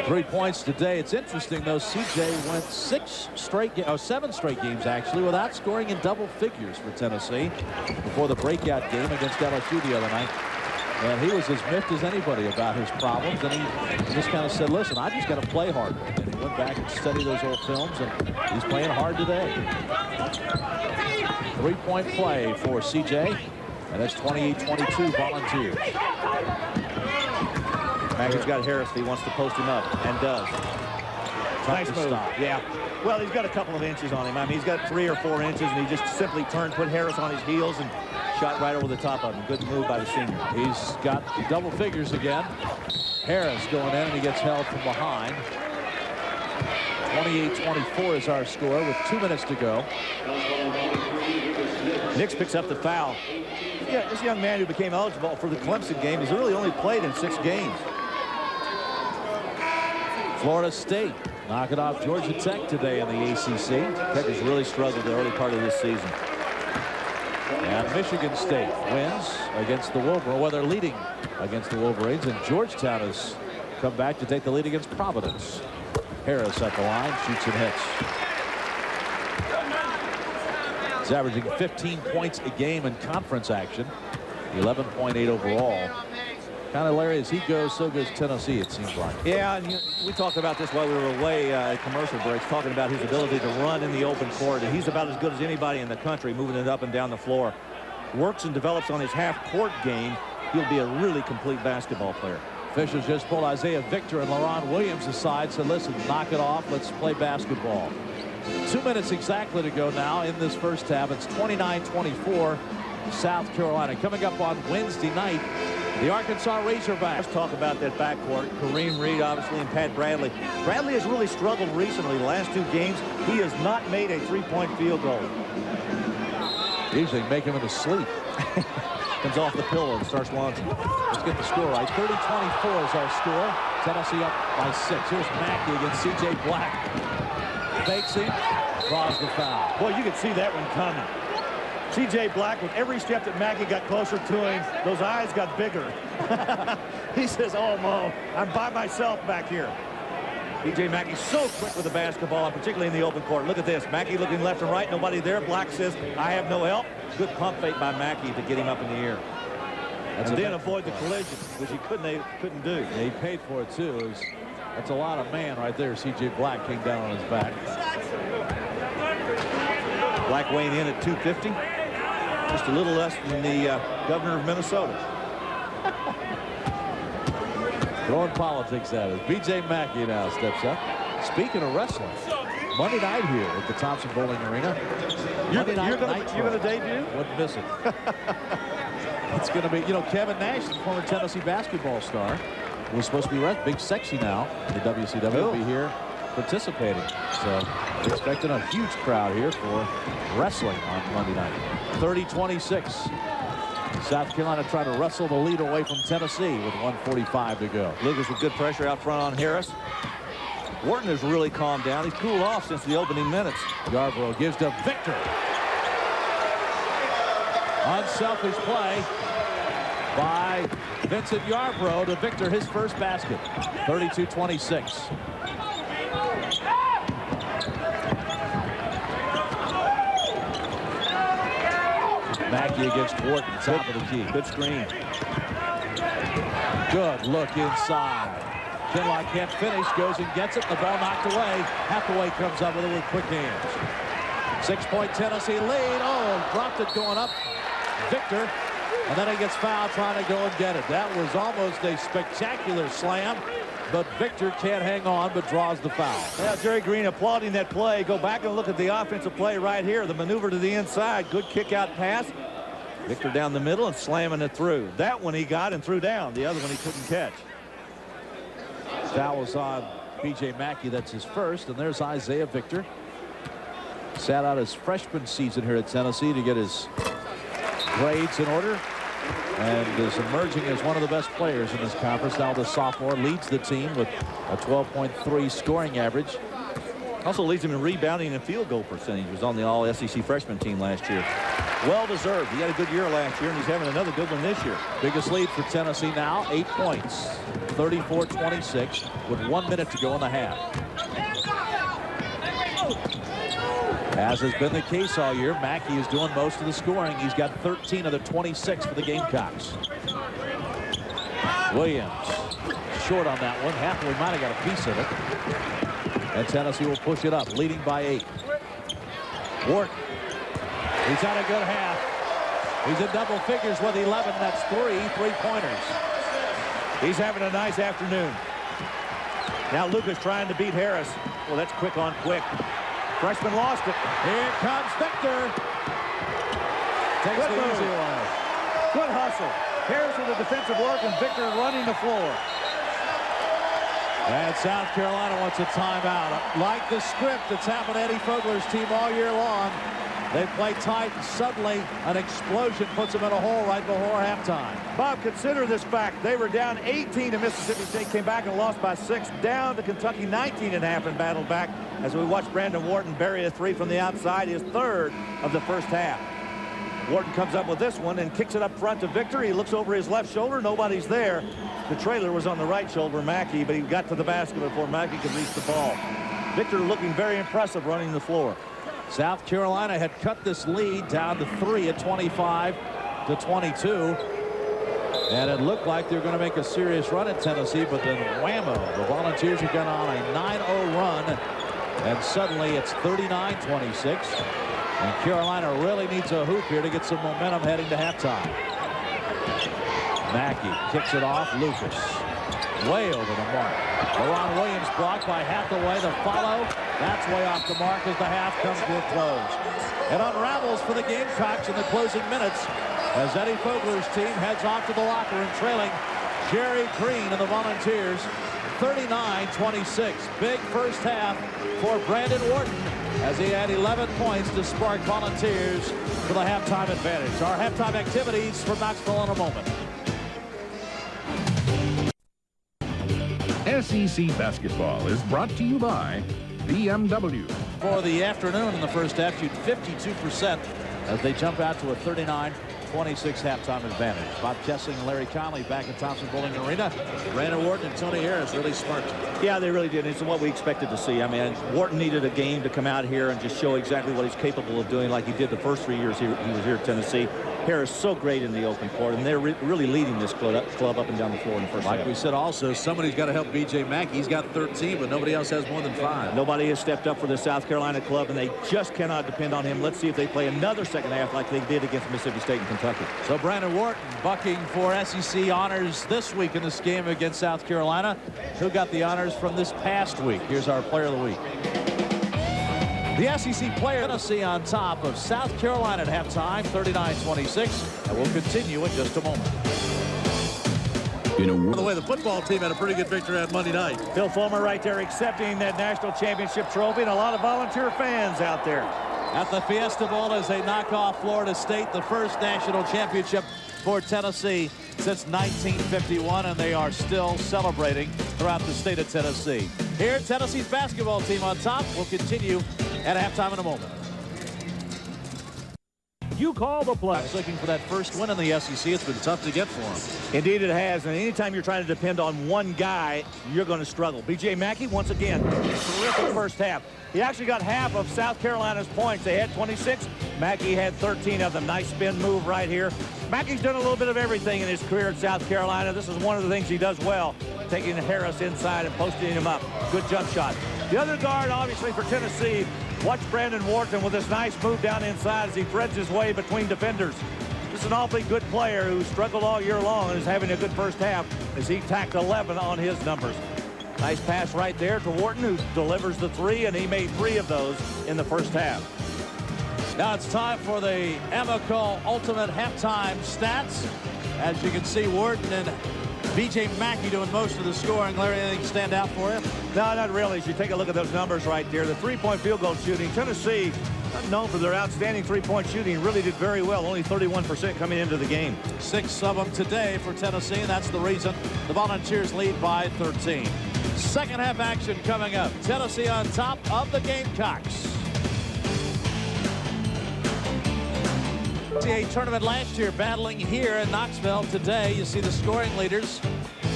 3 points today. It's interesting, though. C.J. went 7 straight games, actually, without scoring in double figures for Tennessee before the breakout game against LSU the other night. And he was as miffed as anybody about his problems, and he just kind of said, listen, I just got to play harder. And he went back and studied those old films, and he's playing hard today. 3-point play for C.J., and that's 28-22 Volunteers. Mackey's got Harris. He wants to post him up, and does. Nice move. Stop. Yeah. Well, he's got a couple of inches on him. I mean, he's got 3 or 4 inches, and he just simply put Harris on his heels and shot right over the top of him. Good move by the senior. He's got double figures again. Harris going in, and he gets held from behind. 28-24 is our score with 2 minutes to go. Nix picks up the foul. Yeah, this young man who became eligible for the Clemson game has really only played in 6 games. Florida State knocking off Georgia Tech today in the ACC. Tech has really struggled the early part of this season. And Michigan State wins against the Wolverines. Well, they're leading against the Wolverines, and Georgetown has come back to take the lead against Providence. Harris at the line, shoots and hits. He's averaging 15 points a game in conference action, 11.8 overall. Kind of, Larry, as he goes, so goes Tennessee, it seems like. Yeah, and we talked about this while we were away at commercial breaks, talking about his ability to run in the open court, and he's about as good as anybody in the country, moving it up and down the floor. Works and develops on his half-court game. He'll be a really complete basketball player. Officials just pulled Isaiah Victor and LaRon Williams aside, said, listen, knock it off, let's play basketball. 2 minutes exactly to go now in this first half. It's 29-24 South Carolina. Coming up on Wednesday night, the Arkansas Razorbacks. Let's talk about that backcourt. Kareem Reed, obviously, and Pat Bradley. Bradley has really struggled recently. The last 2 games, he has not made a 3-point field goal. Usually make him in his sleep. Comes off the pillow and starts launching. Let's get the score right. 30-24 is our score. Tennessee up by 6. Here's Mackey against C.J. Black. Fakes him, draws the foul. Boy, you could see that one coming. C.J. Black, with every step that Mackey got closer to him, those eyes got bigger. He says, oh, Mo, I'm by myself back here. B.J. Mackey so quick with the basketball, particularly in the open court. Look at this. Mackey looking left and right. Nobody there. Black says, I have no help. Good pump fake by Mackey to get him up in the air. And then avoid the collision, which he couldn't do. Yeah, he paid for it, too. That's a lot of man right there. C.J. Black came down on his back. Black weighing in at 250. Just a little less than the governor of Minnesota. Throwing politics at us. B.J. Mackey now steps up. Speaking of wrestling, Monday night here at the Thompson Bowling Arena. You're going to debut? Wouldn't miss it. It's going to be, you know, Kevin Nash, the former Tennessee basketball star, who was supposed to be big sexy now in the WCW, will be here participating. So expecting a huge crowd here for wrestling on Monday night. 30-26. South Carolina trying to wrestle the lead away from Tennessee with 1:45 to go. Lucas with good pressure out front on Harris. Wharton has really calmed down. He's cooled off since the opening minutes. Yarbrough gives to Victor. Unselfish play by Vincent Yarbrough to Victor, his first basket. 32-26. Mackey against Wharton, top of the key. Good screen. Good look inside. Kinloch can't finish, goes and gets it. The ball knocked away. Hathaway comes up with it with quick hands. 6-point Tennessee lead. Oh, dropped it going up. Victor. And then he gets fouled trying to go and get it. That was almost a spectacular slam. But Victor can't hang on, but draws the foul. Yeah, Jerry Green applauding that play. Go back and look at the offensive play right here. The maneuver to the inside. Good kick-out pass. Victor down the middle and slamming it through. That one he got and threw down. The other one he couldn't catch. Foul was on B.J. Mackey. That's his first. And there's Isaiah Victor. Sat out his freshman season here at Tennessee to get his grades in order. And is emerging as one of the best players in this conference. Now the sophomore leads the team with a 12.3 scoring average. Also leads him in rebounding and field goal percentage. He was on the all-SEC freshman team last year. Well deserved. He had a good year last year, and he's having another good one this year. Biggest lead for Tennessee now, 8 points. 34-26 with 1 minute to go in the half. As has been the case all year, Mackey is doing most of the scoring. He's got 13 of the 26 for the Gamecocks. Williams short on that one. Hathaway might have got a piece of it. And Tennessee will push it up, leading by 8. Wharton. He's had a good half. He's in double figures with 11. That's 3 3-pointers. He's having a nice afternoon. Now Lucas trying to beat Harris. Well, that's quick on quick. Freshman lost it. Here comes Victor. Takes the easy one. Good hustle. Harris with the defensive work and Victor running the floor. And South Carolina wants a timeout. Like the script that's happened to Eddie Fogler's team all year long. They play tight, and suddenly an explosion puts them in a hole right before halftime. Bob, consider this fact. They were down 18 to Mississippi State, came back and lost by 6, down to Kentucky 19 and a half and battled back as we watch Brandon Wharton bury a 3 from the outside, his 3rd of the first half. Wharton comes up with this one and kicks it up front to Victor. He looks over his left shoulder. Nobody's there. The trailer was on the right shoulder, Mackey, but he got to the basket before Mackey could reach the ball. Victor looking very impressive running the floor. South Carolina had cut this lead down to 3 at 25-22. And it looked like they were going to make a serious run at Tennessee, but then whammo, the Volunteers are going on a 9-0 run. And suddenly it's 39-26. And Carolina really needs a hoop here to get some momentum heading to halftime. Mackey kicks it off. Lucas way over the mark. LaRon Williams blocked by Hathaway. The follow, that's way off the mark as the half comes to a close. It unravels for the Gamecocks in the closing minutes as Eddie Fogler's team heads off to the locker room trailing Jerry Green and the Volunteers 39-26. Big first half for Brandon Wharton as he had 11 points to spark Volunteers for the halftime advantage. Our halftime activities from Knoxville in a moment. SEC basketball is brought to you by BMW. For the afternoon in the first half, shoot 52% as they jump out to a 39-26 26 halftime advantage. Bob Kessling and Larry Conley back at Thompson Bowling Arena. Brandon Wharton and Tony Harris really sparked it. Yeah, they really did. It's what we expected to see. I mean, Wharton needed a game to come out here and just show exactly what he's capable of doing, like he did the first 3 years he was here at Tennessee. Harris so great in the open court, and they're really leading this club up and down the floor in the first half. Like we said also, somebody's got to help B.J. Mackey. He's got 13, but nobody else has more than 5. Nobody has stepped up for the South Carolina club, and they just cannot depend on him. Let's see if they play another second half like they did against Mississippi State and Kentucky. So Brandon Wharton bucking for SEC honors this week in this game against South Carolina. Who got the honors from this past week? Here's our player of the week. The SEC player, Tennessee on top of South Carolina at halftime, 39-26, and we'll continue in just a moment. By the way, the football team had a pretty good victory on Monday night. Phil Fulmer right there accepting that national championship trophy, and a lot of volunteer fans out there. At the Fiesta Bowl as they knock off Florida State, the first national championship for Tennessee since 1951, and they are still celebrating throughout the state of Tennessee. Here, Tennessee's basketball team on top. Will continue at halftime in a moment. You call the play. Looking for that first win in the SEC. It's been tough to get for them. Indeed it has, and anytime you're trying to depend on one guy, you're going to struggle. B.J. Mackey, once again, terrific first half. He actually got half of South Carolina's points. They had 26. Mackey had 13 of them. Nice spin move right here. Mackey's done a little bit of everything in his career at South Carolina. This is one of the things he does well, taking Harris inside and posting him up. Good jump shot. The other guard, obviously, for Tennessee, watch Brandon Wharton with this nice move down inside as he threads his way between defenders. This is an awfully good player who struggled all year long and is having a good first half as he tacked 11 on his numbers. Nice pass right there to Wharton, who delivers the 3, and he made 3 of those in the first half. Now it's time for the Amoco Ultimate Halftime Stats. As you can see, Wharton and B.J. Mackey doing most of the scoring. Larry, anything stand out for you? No, not really. As you take a look at those numbers right there, the three-point field goal shooting, Tennessee, not known for their outstanding three-point shooting, really did very well, only 31% coming into the game. 6 of them today for Tennessee, and that's the reason the Volunteers lead by 13. Second half action coming up. Tennessee on top of the Gamecocks. NCAA tournament last year, battling here in Knoxville today. You see the scoring leaders.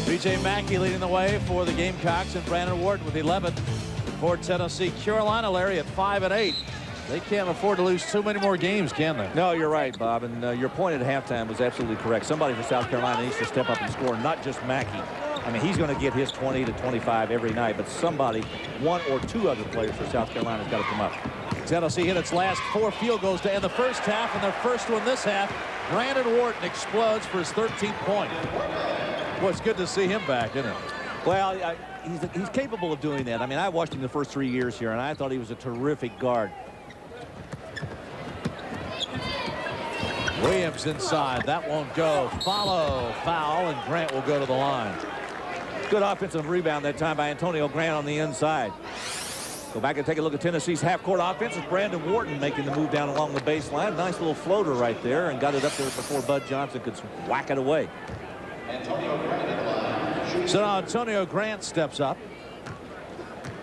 B.J. Mackey leading the way for the Gamecocks, and Brandon Wharton with 11 for Tennessee. Carolina, Larry, at 5 and 8. They can't afford to lose too many more games, can they? No, you're right, Bob, and your point at halftime was absolutely correct. Somebody for South Carolina needs to step up and score, not just Mackey. I mean, he's going to get his 20 to 25 every night, but somebody, 1 or 2 other players for South Carolina has got to come up. Tennessee hit its last 4 field goals to end the first half, and their first one this half. Brandon Wharton explodes for his 13th point. Boy, it's good to see him back, isn't it? Well, he's capable of doing that. I mean, I watched him the first 3 years here, and I thought he was a terrific guard. Williams inside. That won't go. Follow foul, and Grant will go to the line. Good offensive rebound that time by Antonio Grant on the inside. Go back and take a look at Tennessee's half-court offense. It's Brandon Wharton making the move down along the baseline. Nice little floater right there, and got it up there before Bud Johnson could whack it away. So now Antonio Grant steps up.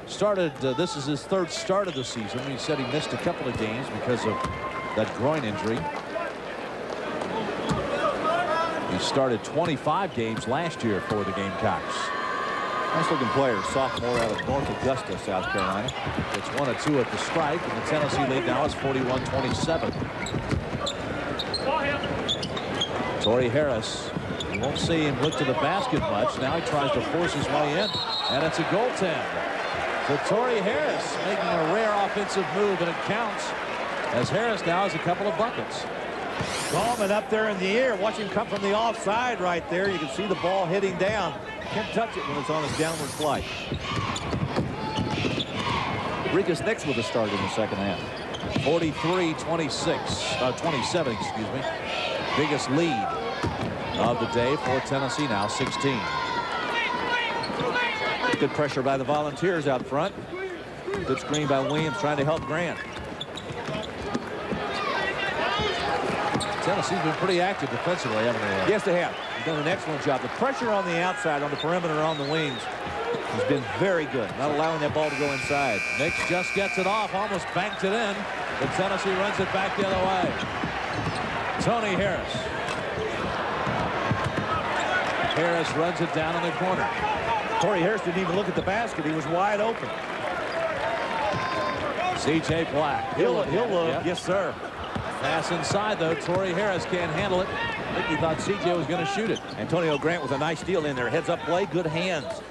Started, this is his 3rd start of the season. He said he missed a couple of games because of that groin injury. He started 25 games last year for the Gamecocks. Nice looking player, sophomore out of North Augusta, South Carolina. It's 1 of 2 at the stripe, and the Tennessee lead now is 41-27. Torrey Harris, you won't see him look to the basket much. Now he tries to force his way in, and it's a goaltend. So Torrey Harris making a rare offensive move, and it counts as Harris now has a couple of buckets. Gallman up there in the air. Watch him come from the offside right there. You can see the ball hitting down. Can't touch it when it's on its downward flight. Rikas Nix with a start in the second half. 27, excuse me. Biggest lead of the day for Tennessee now, 16. Good pressure by the Volunteers out front. Good screen by Williams trying to help Grant. Tennessee's been pretty active defensively, haven't they? Yes, they have. They've done an excellent job. The pressure on the outside, on the perimeter, on the wings has been very good. Not allowing that ball to go inside. Nix just gets it off, almost banked it in, but Tennessee runs it back the other way. Tony Harris. Harris runs it down in the corner. Torrey Harris didn't even look at the basket. He was wide open. C.J. Black. He'll look. Yep. Yes, sir. Pass inside, though. Torrey Harris can't handle it. I think he thought C.J. was going to shoot it. Antonio Grant with a nice steal in there. Heads up play. Good hands.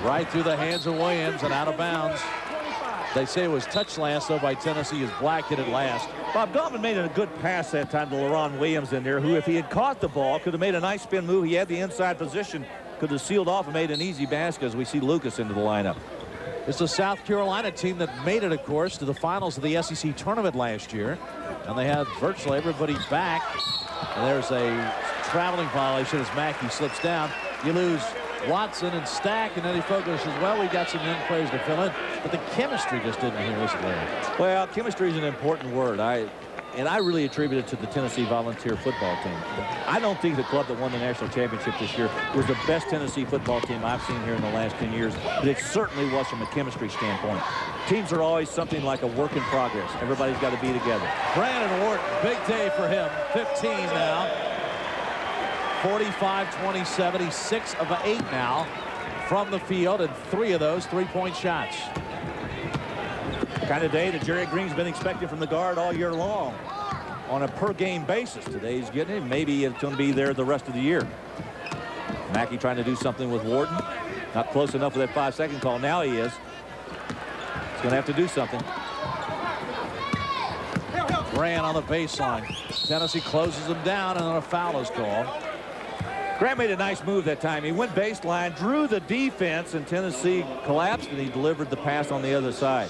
Right through the hands of Williams and out of bounds. They say it was touch last, though, by Tennessee as Black hit it last. Bob Donovan made a good pass that time to LaRon Williams in there, who, if he had caught the ball, could have made a nice spin move. He had the inside position, could have sealed off and made an easy basket as we see Lucas into the lineup. It's a South Carolina team that made it, of course, to the finals of the SEC tournament last year. And they had virtually everybody back. And there's a traveling violation as Mackey slips down. You lose Watson and Stack, and Eddie Fogler says, well, we got some young players to fill in. But the chemistry just didn't here this way. Well, chemistry is an important word. I really attribute it to the Tennessee Volunteer football team. I don't think the club that won the national championship this year was the best Tennessee football team I've seen here in the last 10 years, but it certainly was from a chemistry standpoint. Teams are always something like a work in progress. Everybody's got to be together. Brandon Wharton, big day for him. 15 now. 45-27. He's 6 of 8 now from the field, and 3 of those three-point shots. The kind of day that Jerry Green's been expecting from the guard all year long on a per-game basis. Today he's getting it. Maybe it's going to be there the rest of the year. Mackey trying to do something with Wharton. Not close enough with that 5-second call. Now he is. He's going to have to do something. Grant on the baseline. Tennessee closes him down, and then a foul is called. Grant made a nice move that time. He went baseline, drew the defense, and Tennessee collapsed, and he delivered the pass on the other side.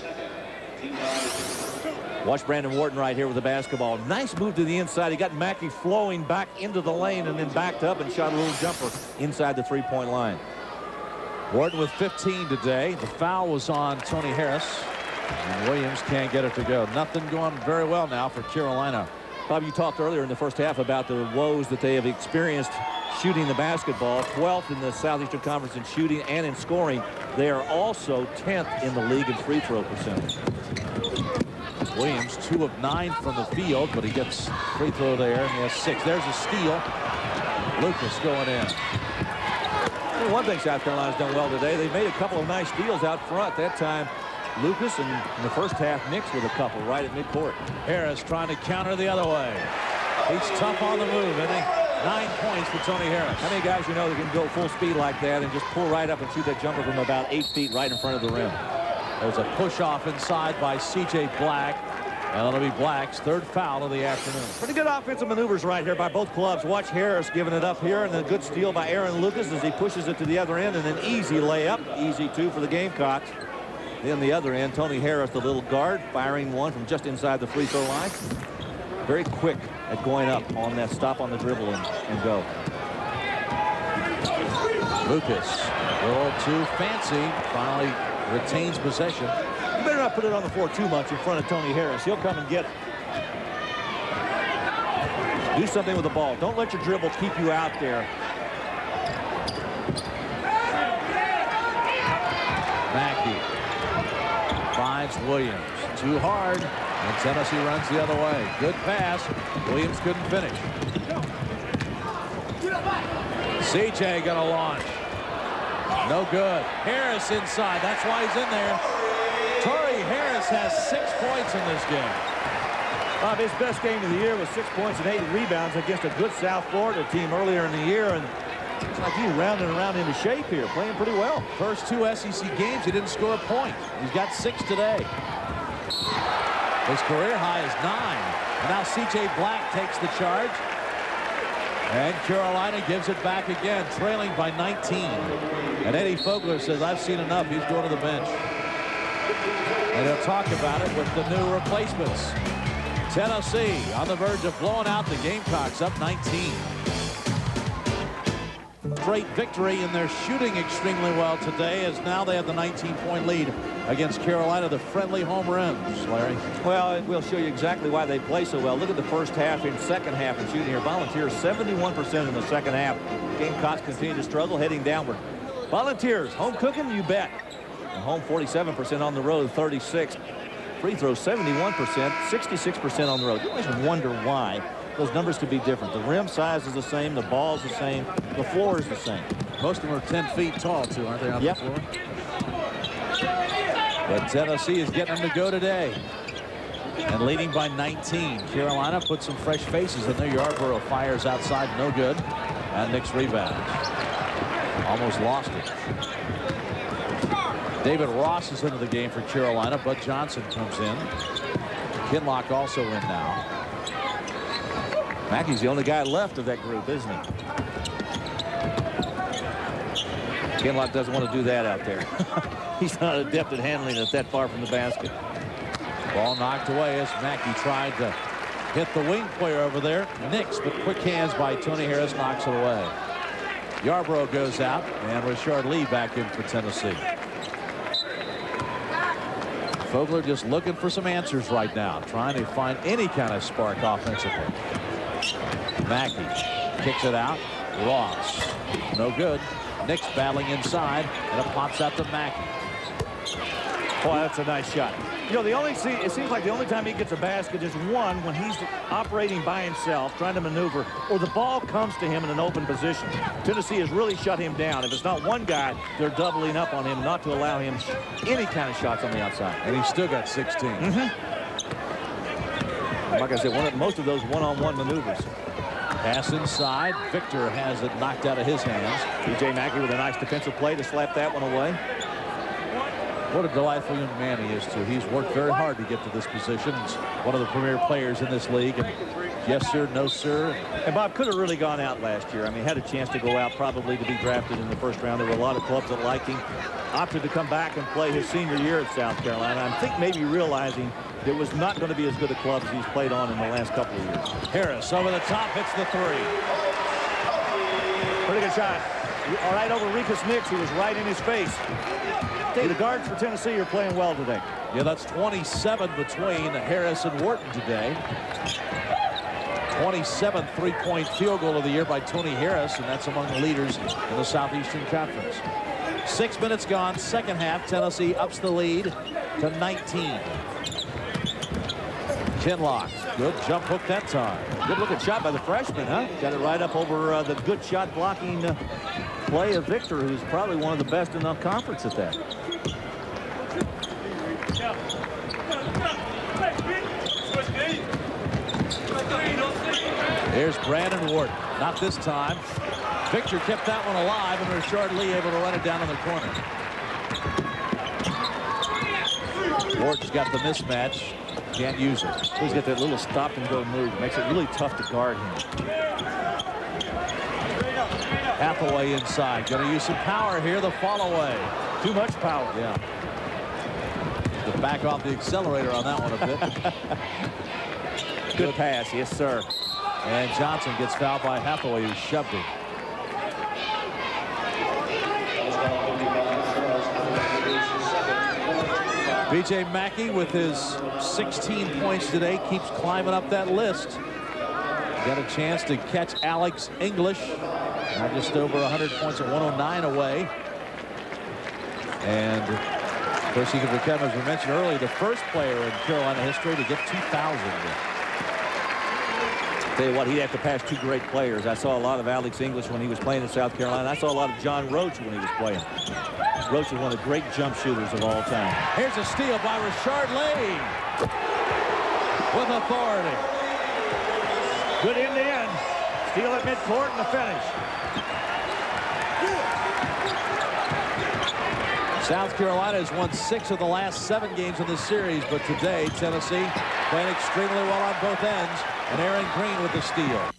Watch Brandon Wharton right here with the basketball. Nice move to the inside. He got Mackey flowing back into the lane and then backed up and shot a little jumper inside the three-point line. Wharton with 15 today. The foul was on Tony Harris, and Williams can't get it to go. Nothing going very well now for Carolina. Bob, you talked earlier in the first half about the woes that they have experienced shooting the basketball. 12th in the Southeastern Conference in shooting and in scoring. They are also 10th in the league in free throw percentage. Williams 2 of 9 from the field, but he gets free throw there. He has 6. There's a steal. Lucas going in. Well, one thing South Carolina's done well today, they've made a couple of nice steals out front. That time Lucas, and in the first half Nix with a couple right at midcourt. Harris trying to counter the other way. He's tough on the move, isn't he? 9 points for Tony Harris. How many guys you know that can go full speed like that and just pull right up and shoot that jumper from about 8 feet right in front of the rim? There's a push-off inside by C.J. Black, and it'll be Black's 3rd foul of the afternoon. Pretty good offensive maneuvers right here by both clubs. Watch Harris giving it up here, and then a good steal by Aaron Lucas as he pushes it to the other end, and an easy layup. Easy, too, for the Gamecocks. Then the other end, Tony Harris, the little guard, firing one from just inside the free throw line. Very quick at going up on that stop on the dribble and go. Lucas, a little too fancy, finally retains possession. You better not put it on the floor too much in front of Tony Harris. He'll come and get it. Do something with the ball. Don't let your dribble keep you out there. Mackey finds Williams. Too hard. And Tennessee runs the other way. Good pass. Williams couldn't finish. CJ gonna launch. No good. Harris inside. That's why he's in there. Torrey Harris has 6 points in this game. Bob, his best game of the year was 6 points and 8 rebounds against a good South Florida team earlier in the year. And it's like he's rounding around into shape here, playing pretty well. First 2 SEC games, he didn't score a point. He's got 6 today. His career high is 9. And now C.J. Black takes the charge. And Carolina gives it back again, trailing by 19. And Eddie Fogler says, I've seen enough. He's going to the bench. And he'll talk about it with the new replacements. Tennessee on the verge of blowing out the Gamecocks, up 19. Great victory, and they're shooting extremely well today, as now they have the 19-point lead against Carolina, the friendly home rims, Larry. Well, it will show you exactly why they play so well. Look at the first half and second half in shooting here. Volunteers 71% in the second half. Gamecocks continue to struggle, heading downward. Volunteers, home cooking, you bet. And home 47% on the road, 36. free throws, 71%, 66% on the road. You always wonder why those numbers could be different. The rim size is the same, the ball's the same, the floor is the same. Most of them are 10 feet tall, too, aren't they, on Yep. the floor? But Tennessee is getting them to go today. And leading by 19. Carolina put some fresh faces in there. Yarborough fires outside, no good. And Knicks rebounds. Almost lost it. David Ross is into the game for Carolina. Bud Johnson comes in. Kinlock also in now. Mackey's the only guy left of that group, isn't he? Kinlock doesn't want to do that out there. He's not adept at handling it that far from the basket. Ball knocked away as Mackey tried to hit the wing player over there. Knicks, but quick hands by Tony Harris knocks it away. Yarborough goes out, and Rashard Lee back in for Tennessee. Fogler just looking for some answers right now, trying to find any kind of spark offensively. Mackey kicks it out. Ross, no good. Knicks battling inside, and it pops out to Mackey. Boy, that's a nice shot. You know, it seems like the only time he gets a basket is one when he's operating by himself, trying to maneuver, or the ball comes to him in an open position. Tennessee has really shut him down. If it's not one guy, they're doubling up on him not to allow him any kind of shots on the outside. And he's still got 16. Like I said, most of those one-on-one maneuvers. Pass inside. Victor has it knocked out of his hands. B.J. Mackey with a nice defensive play to slap that one away. What a delightful young man he is, too. He's worked very hard to get to this position. He's one of the premier players in this league. And yes, sir, no, sir. And Bob could have really gone out last year. I mean, had a chance to go out, probably to be drafted in the first round. There were a lot of clubs that liked him. Opted to come back and play his senior year at South Carolina. I think maybe realizing it was not going to be as good a club as he's played on in the last couple of years. Harris over the top hits the three. Pretty good shot. All right over Rikus Nix, who was right in his face. Hey, the guards for Tennessee are playing well today. Yeah, that's 27 between Harris and Wharton today. 27th three-point field goal of the year by Tony Harris, and that's among the leaders in the Southeastern Conference. 6 minutes gone, second half. Tennessee ups the lead to 19. Kinlock, good jump hook that time. Good looking shot by the freshman, huh? Got it right up over the good shot blocking play of Victor, who's probably one of the best in the conference at that. Here's Brandon Wharton. Not this time. Victor kept that one alive, and Rashard Lee able to run it down in the corner. Wharton's got the mismatch. Can't use it. So he's got that little stop and go move. Makes it really tough to guard him. Hathaway inside. Going to use some power here. The fall away. Too much power. Yeah. To back off the accelerator on that one a bit. Good pass. Yes, sir. And Johnson gets fouled by Hathaway, who shoved him. B.J. Mackey with his 16 points today keeps climbing up that list. Got a chance to catch Alex English. Now just over 100 points at 109 away. And of course he could become, as we mentioned earlier, the first player in Carolina history to get 2,000. Tell you what, he'd have to pass two great players. I saw a lot of Alex English when he was playing in South Carolina. I saw a lot of John Roach when he was playing. Roach is one of the great jump shooters of all time. Here's a steal by Rashard Lee with authority. Good end to end. Steal at midcourt and the finish. South Carolina has won 6 of the last 7 games in this series, but today Tennessee playing extremely well on both ends, and Aaron Green with the steal.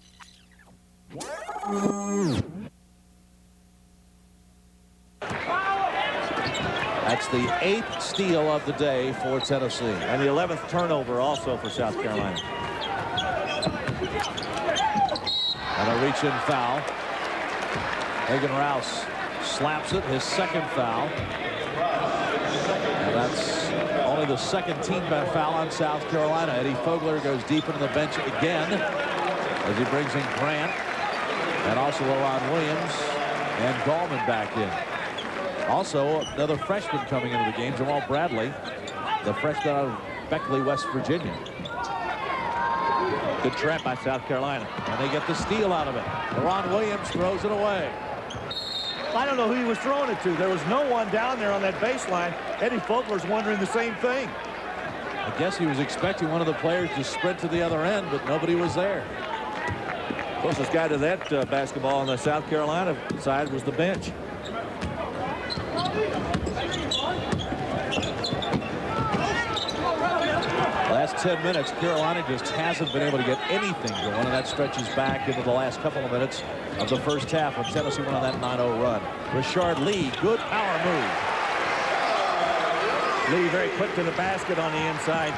That's the 8th steal of the day for Tennessee. And the 11th turnover also for South Carolina. And a reach-in foul. Hagen Rouse slaps it, his second foul. And that's only the second team foul on South Carolina. Eddie Fogler goes deep into the bench again as he brings in Grant and also LaRon Williams and Gallman back in. Also, another freshman coming into the game, Jamal Bradley, the freshman out of Beckley, West Virginia. Good trap by South Carolina. And they get the steal out of it. LaRon Williams throws it away. I don't know who he was throwing it to. There was no one down there on that baseline. Eddie Fogler's wondering the same thing. I guess he was expecting one of the players to sprint to the other end, but nobody was there. Closest guy to that basketball on the South Carolina side was the bench. Last 10 minutes, Carolina just hasn't been able to get anything going, and that stretches back into the last couple of minutes of the first half when Tennessee went on that 9-0 run. Rashard Lee, good power move. Lee very quick to the basket on the inside.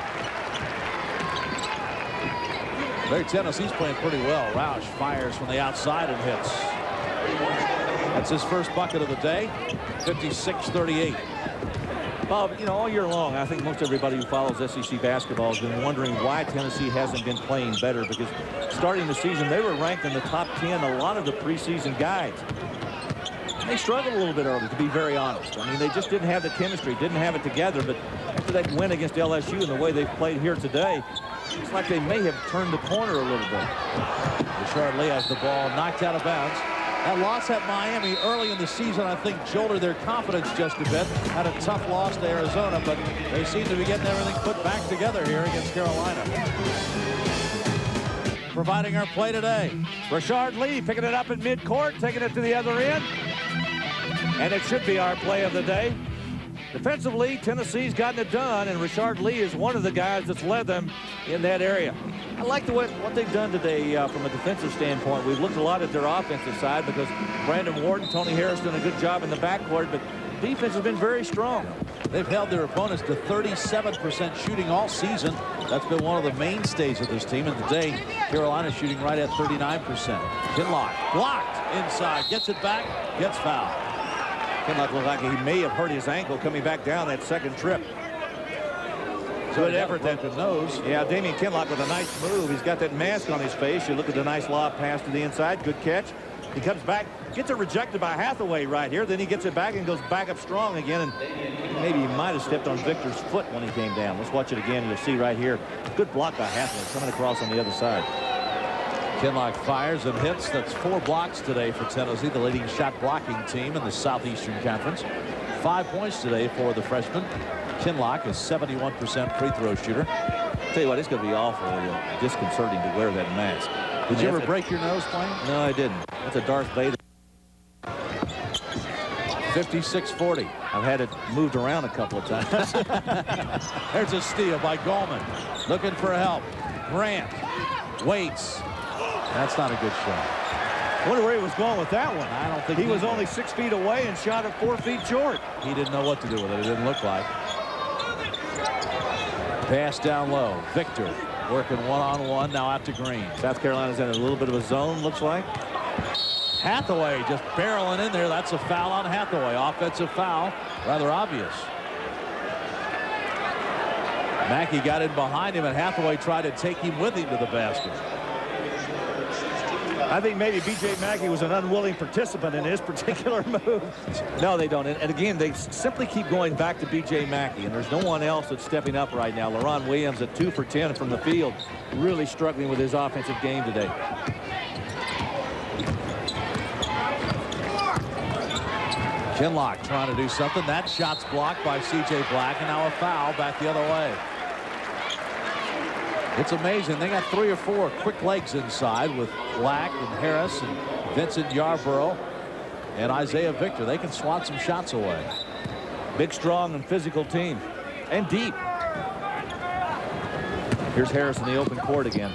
There, Tennessee's playing pretty well. Roush fires from the outside and hits. That's his first bucket of the day. 56-38. Bob, you know, all year long, I think most everybody who follows SEC basketball has been wondering why Tennessee hasn't been playing better, because starting the season, they were ranked in the top 10 a lot of the preseason guides. And they struggled a little bit early, to be very honest. I mean, they just didn't have the chemistry, didn't have it together, but after that win against LSU and the way they've played here today, it's like they may have turned the corner a little bit. Rashard Lee has the ball knocked out of bounds. That loss at Miami early in the season, I think, jolted their confidence just a bit. Had a tough loss to Arizona, but they seem to be getting everything put back together here against Carolina. Providing our play today. Rashard Lee picking it up in midcourt, taking it to the other end. And it should be our play of the day. Defensively, Tennessee's gotten it done, and Rashard Lee is one of the guys that's led them in that area. I like what they've done today from a defensive standpoint. We've looked a lot at their offensive side because Brandon Ward, Tony Harris done a good job in the backcourt, but defense has been very strong. They've held their opponents to 37% shooting all season. That's been one of the mainstays of this team, and today Carolina's shooting right at 39%. Kinlock blocked inside, gets it back, gets fouled. Kinlock looked like he may have hurt his ankle coming back down that second trip. Good effort. That nose. Yeah, Damian Kinlock with a nice move. He's got that mask on his face. You look at the nice lob pass to the inside. Good catch. He comes back, gets it rejected by Hathaway right here. Then he gets it back and goes back up strong again. And maybe he might have stepped on Victor's foot when he came down. Let's watch it again. You'll see right here. Good block by Hathaway coming across on the other side. Kinlock fires and hits. That's 4 blocks today for Tennessee, the leading shot blocking team in the Southeastern Conference. 5 points today for the freshman. Kinlock is 71% free throw shooter. Tell you what, it's going to be awful disconcerting to wear that mask. Did you ever break your nose playing? No, I didn't. That's a Darth Vader. 56-40. I've had it moved around a couple of times. There's a steal by Gallman. Looking for help. Grant waits. That's not a good shot. I wonder where he was going with that one. I don't think he was only 6 feet away and shot it 4 feet short. He didn't know what to do with it. It didn't look like. Pass down low. Victor working one-on-one now out to Green. South Carolina's in a little bit of a zone, looks like. Hathaway just barreling in there. That's a foul on Hathaway. Offensive foul. Rather obvious. Mackey got in behind him, and Hathaway tried to take him with him to the basket. I think maybe B.J. Mackey was an unwilling participant in his particular move. No, they don't. And again, they simply keep going back to B.J. Mackey, and there's no one else that's stepping up right now. LaRon Williams at 2 for 10 from the field, really struggling with his offensive game today. Kinlock trying to do something. That shot's blocked by C.J. Black, and now a foul back the other way. It's amazing. They got 3 or 4 quick legs inside with Black and Harris and Vincent Yarborough and Isaiah Victor. They can swat some shots away. Big, strong, and physical team. And deep. Here's Harris in the open court again.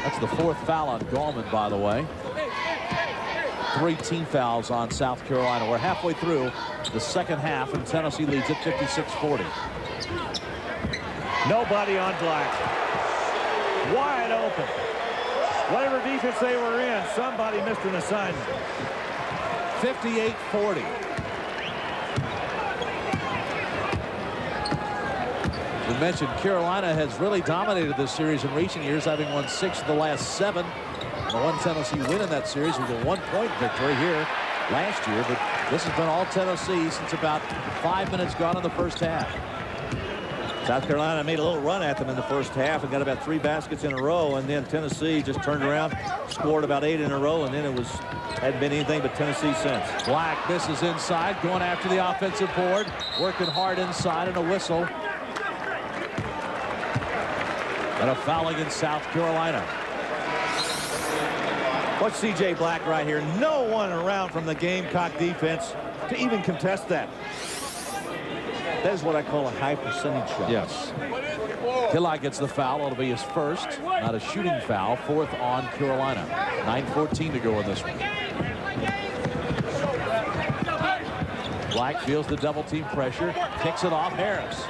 That's the 4th foul on Gallman, by the way. 3 team fouls on South Carolina. We're halfway through the second half, and Tennessee leads at 56-40. Nobody on Black. Wide open. Whatever defense they were in, somebody missed an assignment. 58-40. We mentioned Carolina has really dominated this series in recent years, having won 6 of the last 7. The one Tennessee win in that series was a 1-point victory here last year, but this has been all Tennessee since about 5 minutes gone in the first half. South Carolina made a little run at them in the first half and got about 3 baskets in a row, and then Tennessee just turned around, scored about 8 in a row, and then it hadn't been anything but Tennessee since. Black misses inside, going after the offensive board, working hard inside, and a whistle. And a foul against South Carolina. Watch C.J. Black right here. No one around from the Gamecock defense to even contest that. That is what I call a high percentage shot. Yes. Killock gets the foul. It'll be his first. Not a shooting foul. 4th on Carolina. 9:14 to go in this one. Black feels the double team pressure. Kicks it off. Harris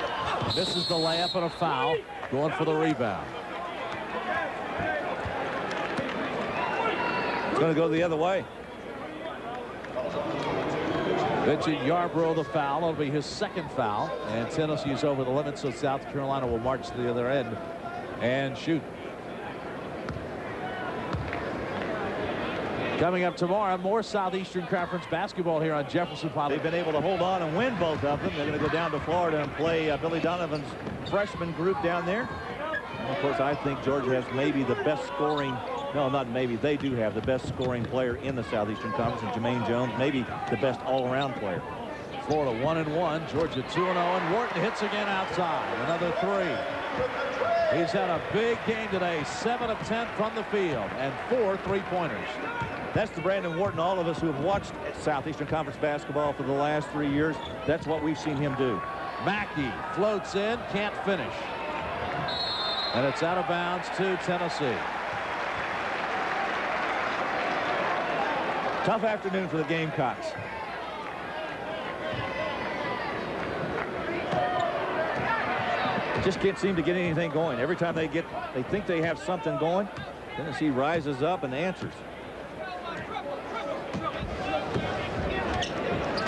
misses the layup and a foul. Going for the rebound. It's going to go the other way. Vincent Yarborough the foul. It'll be his 2nd foul. And Tennessee's over the limit, so South Carolina will march to the other end and shoot. Coming up tomorrow, more Southeastern Conference basketball here on Jefferson Pilot. They've been able to hold on and win both of them. They're going to go down to Florida and play Billy Donovan's freshman group down there. And of course, I think Georgia has maybe the best scoring. No, not maybe. They do have the best scoring player in the Southeastern Conference, and Jermaine Jones, maybe the best all-around player. Florida 1-1, Georgia 2-0, and Wharton hits again outside. Another 3. He's had a big game today. 7 of 10 from the field and 4 3-pointers. That's the Brandon Wharton all of us who have watched Southeastern Conference basketball for the last 3 years. That's what we've seen him do. Mackey floats in, can't finish. And it's out of bounds to Tennessee. Tough afternoon for the Gamecocks. Just can't seem to get anything going. Every time they think they have something going, Tennessee rises up and answers.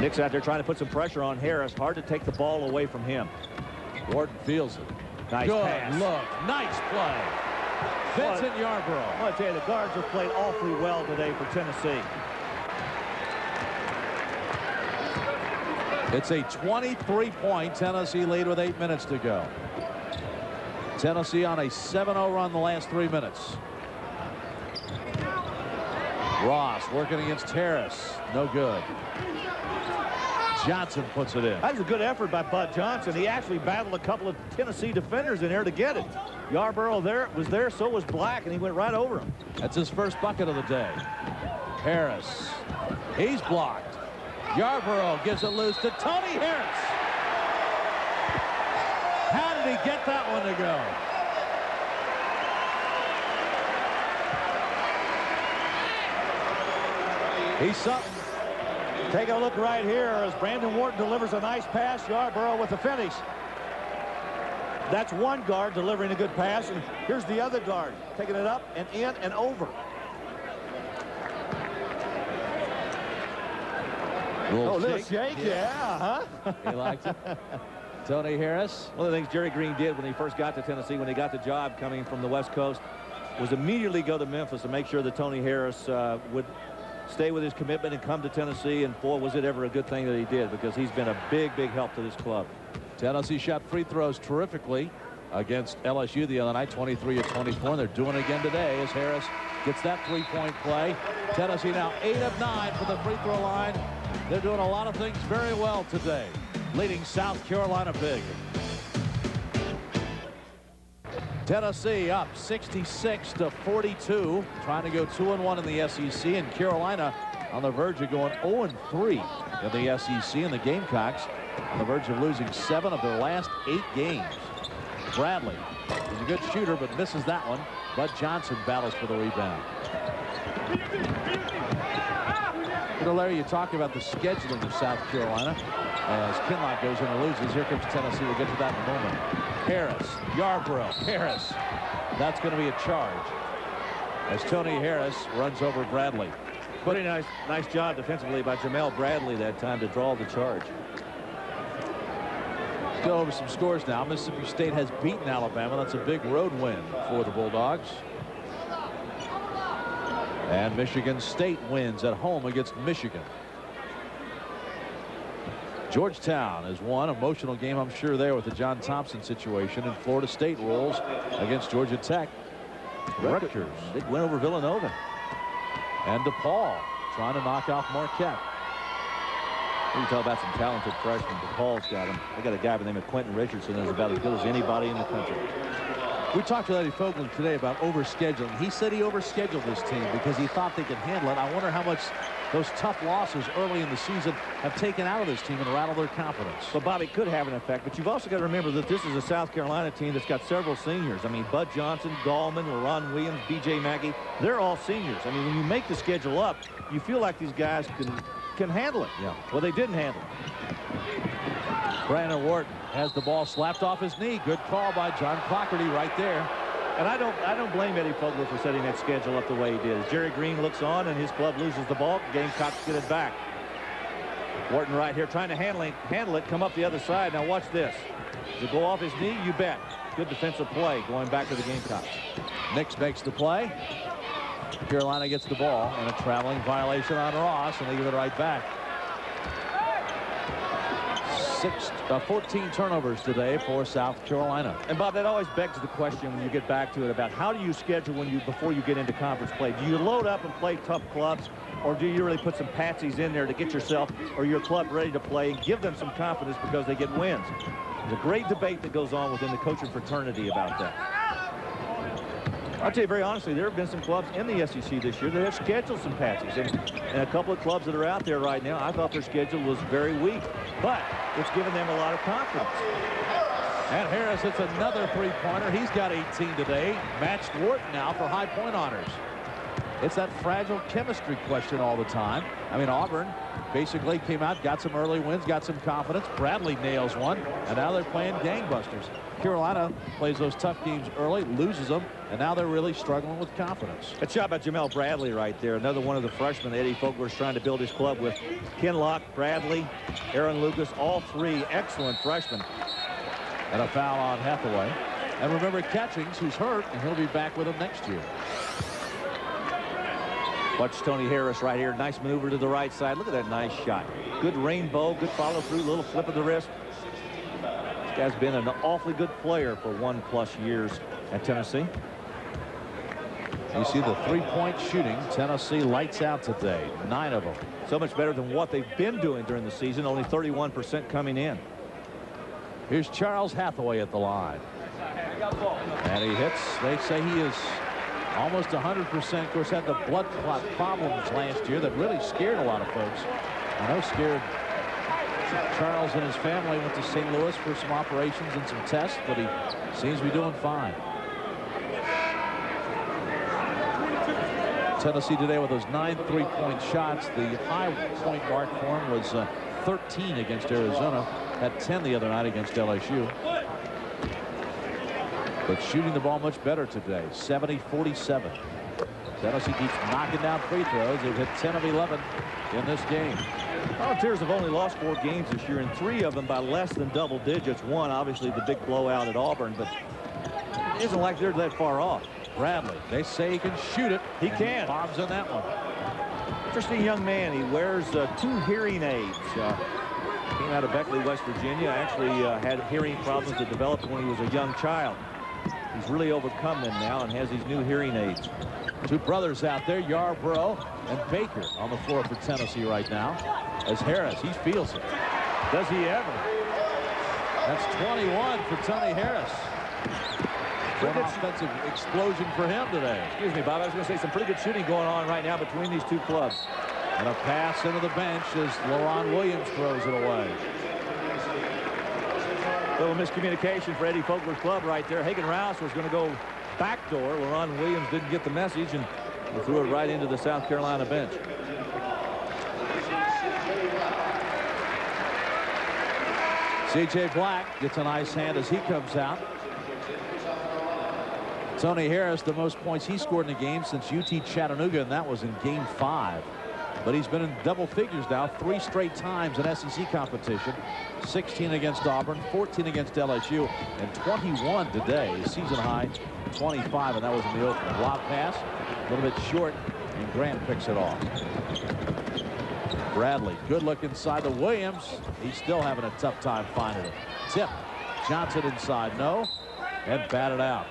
Nick's out there trying to put some pressure on Harris. Hard to take the ball away from him. Wharton feels it. Nice Good pass. look. Nice play. Vincent Yarborough. I want to tell you, the guards have played awfully well today for Tennessee. It's a 23-point Tennessee lead with 8 minutes to go. Tennessee on a 7-0 run the last 3 minutes. Ross working against Harris. No good. Johnson puts it in. That was a good effort by Bud Johnson. He actually battled a couple of Tennessee defenders in there to get it. Yarborough was there, so was Black, and he went right over him. That's his first bucket of the day. Harris. He's blocked. Yarborough gives it loose to Tony Harris. How did he get that one to go? He's something. Take a look right here as Brandon Wharton delivers a nice pass. Yarborough with the finish. That's one guard delivering a good pass, and here's the other guard taking it up and in and over. Little shake, yeah, huh? He liked it. Tony Harris. One of the things Jerry Green did when he first got to Tennessee, when he got the job coming from the West Coast, was immediately go to Memphis and make sure that Tony Harris would stay with his commitment and come to Tennessee. And boy, was it ever a good thing that he did, because he's been a big help to this club. Tennessee shot free throws terrifically against LSU the other night, 23 of 24. And they're doing it again today as Harris gets that 3-point play. Tennessee now 8 of 9 from the free throw line. They're doing a lot of things very well today, leading South Carolina big. Tennessee up 66-42, trying to go 2-1 in the SEC, and Carolina on the verge of going 0-3 in the SEC, and the Gamecocks on the verge of losing 7 of their last 8 games. Bradley is a good shooter, but misses that one. Bud Johnson battles for the rebound. You know, Larry, you talk about the scheduling of South Carolina as Kinlock goes in and loses. Here comes Tennessee. We'll get to that in a moment. Harris, Yarborough, Harris. That's going to be a charge as Tony Harris runs over Bradley. Pretty nice job defensively by Jamel Bradley that time to draw the charge. Let's go over some scores now. Mississippi State has beaten Alabama. That's a big road win for the Bulldogs. And Michigan State wins at home against Michigan. Georgetown has won. Emotional game, I'm sure, there with the John Thompson situation. And Florida State rolls against Georgia Tech. Rutgers. Big win over Villanova. And DePaul trying to knock off Marquette. You talk about some talented freshmen. DePaul's got them. They got a guy by the name of Quentin Richardson that's about as good as anybody in the country. We talked to Eddie Fogler today about overscheduling. He said he overscheduled this team because he thought they could handle it. I wonder how much those tough losses early in the season have taken out of this team and rattled their confidence. But Bobby, could have an effect, but you've also got to remember that this is a South Carolina team that's got several seniors. I mean, Bud Johnson, Gallman, LaRon Williams, B.J. Mackey, they're all seniors. I mean, when you make the schedule up, you feel like these guys can handle it. Yeah. Well, they didn't handle it. Brandon Wharton has the ball slapped off his knee. Good call by John Clougherty right there. And I don't blame Eddie Fogler for setting that schedule up the way he did. As Jerry Green looks on and his club loses the ball, Gamecocks get it back. Wharton right here trying to handle it, come up the other side. Now watch this. Does it go off his knee? You bet. Good defensive play going back to the Gamecocks. Nix makes the play. Carolina gets the ball and a traveling violation on Ross, and they give it right back. 14 turnovers today for South Carolina. And Bob, that always begs the question when you get back to it about how do you schedule before you get into conference play? Do you load up and play tough clubs, or do you really put some patsies in there to get yourself or your club ready to play and give them some confidence because they get wins? There's a great debate that goes on within the coaching fraternity about that. I'll tell you very honestly, there have been some clubs in the SEC this year that have scheduled some patsies. And a couple of clubs that are out there right now, I thought their schedule was very weak. But it's given them a lot of confidence. And Harris hits another three-pointer. He's got 18 today. Matched Wharton now for high point honors. It's that fragile chemistry question all the time. I mean, Auburn basically came out, got some early wins, got some confidence. Bradley nails one, and now they're playing gangbusters. Carolina plays those tough games early, loses them, and now they're really struggling with confidence. Good shot by Jamel Bradley right there. Another one of the freshmen that Eddie Fogler is trying to build his club with. Kinlock, Bradley, Aaron Lucas, all three excellent freshmen. And a foul on Hathaway. And remember Catchings, who's hurt, and he'll be back with them next year. Watch Tony Harris right here. Nice maneuver to the right side. Look at that nice shot. Good rainbow, good follow through, little flip of the wrist. This guy's been an awfully good player for 1+ years at Tennessee. You see the three-point shooting. Tennessee lights out today. 9 of them. So much better than what they've been doing during the season. Only 31% coming in. Here's Charles Hathaway at the line. And he hits. They say he is almost 100%. Of course, had the blood clot problems last year that really scared a lot of folks. I know scared Charles and his family. Went to St. Louis for some operations and some tests, but he seems to be doing fine. Tennessee today with those 9 3-point shots. The high point mark for him was 13 against Arizona. Had 10 the other night against LSU. But shooting the ball much better today. 70-47. Tennessee keeps knocking down free throws. They've hit 10 of 11 in this game. Volunteers have only lost 4 games this year, and 3 of them by less than double digits. One, obviously, the big blowout at Auburn, but it isn't like they're that far off. Bradley, they say he can shoot it. He can. Bombs on that one. Interesting young man. He wears 2 hearing aids. Came out of Beckley, West Virginia. Actually had hearing problems that developed when he was a young child. He's really overcome them now and has these new hearing aids. 2 brothers out there, Yarborough and Baker, on the floor for Tennessee right now. As Harris, he feels it. Does he ever? That's 21 for Tony Harris. An offensive explosion for him today. Excuse me, Bob. I was going to say some pretty good shooting going on right now between these 2 clubs. And a pass into the bench as LaRon Williams throws it away. Little miscommunication for Eddie Fogler's club right there. Hagen Rouse was going to go backdoor. LaRon Williams didn't get the message and threw it right into the South Carolina bench. C.J. Black gets a nice hand as he comes out. Tony Harris, the most points he scored in a game since UT Chattanooga, and that was in Game 5. But he's been in double figures now 3 straight times in SEC competition. 16 against Auburn, 14 against LSU, and 21 today. His season high 25, and that was in the opener. Lob pass, a little bit short, and Grant picks it off. Bradley, good look inside to Williams. He's still having a tough time finding it. Tip. Johnson inside, no, and batted out.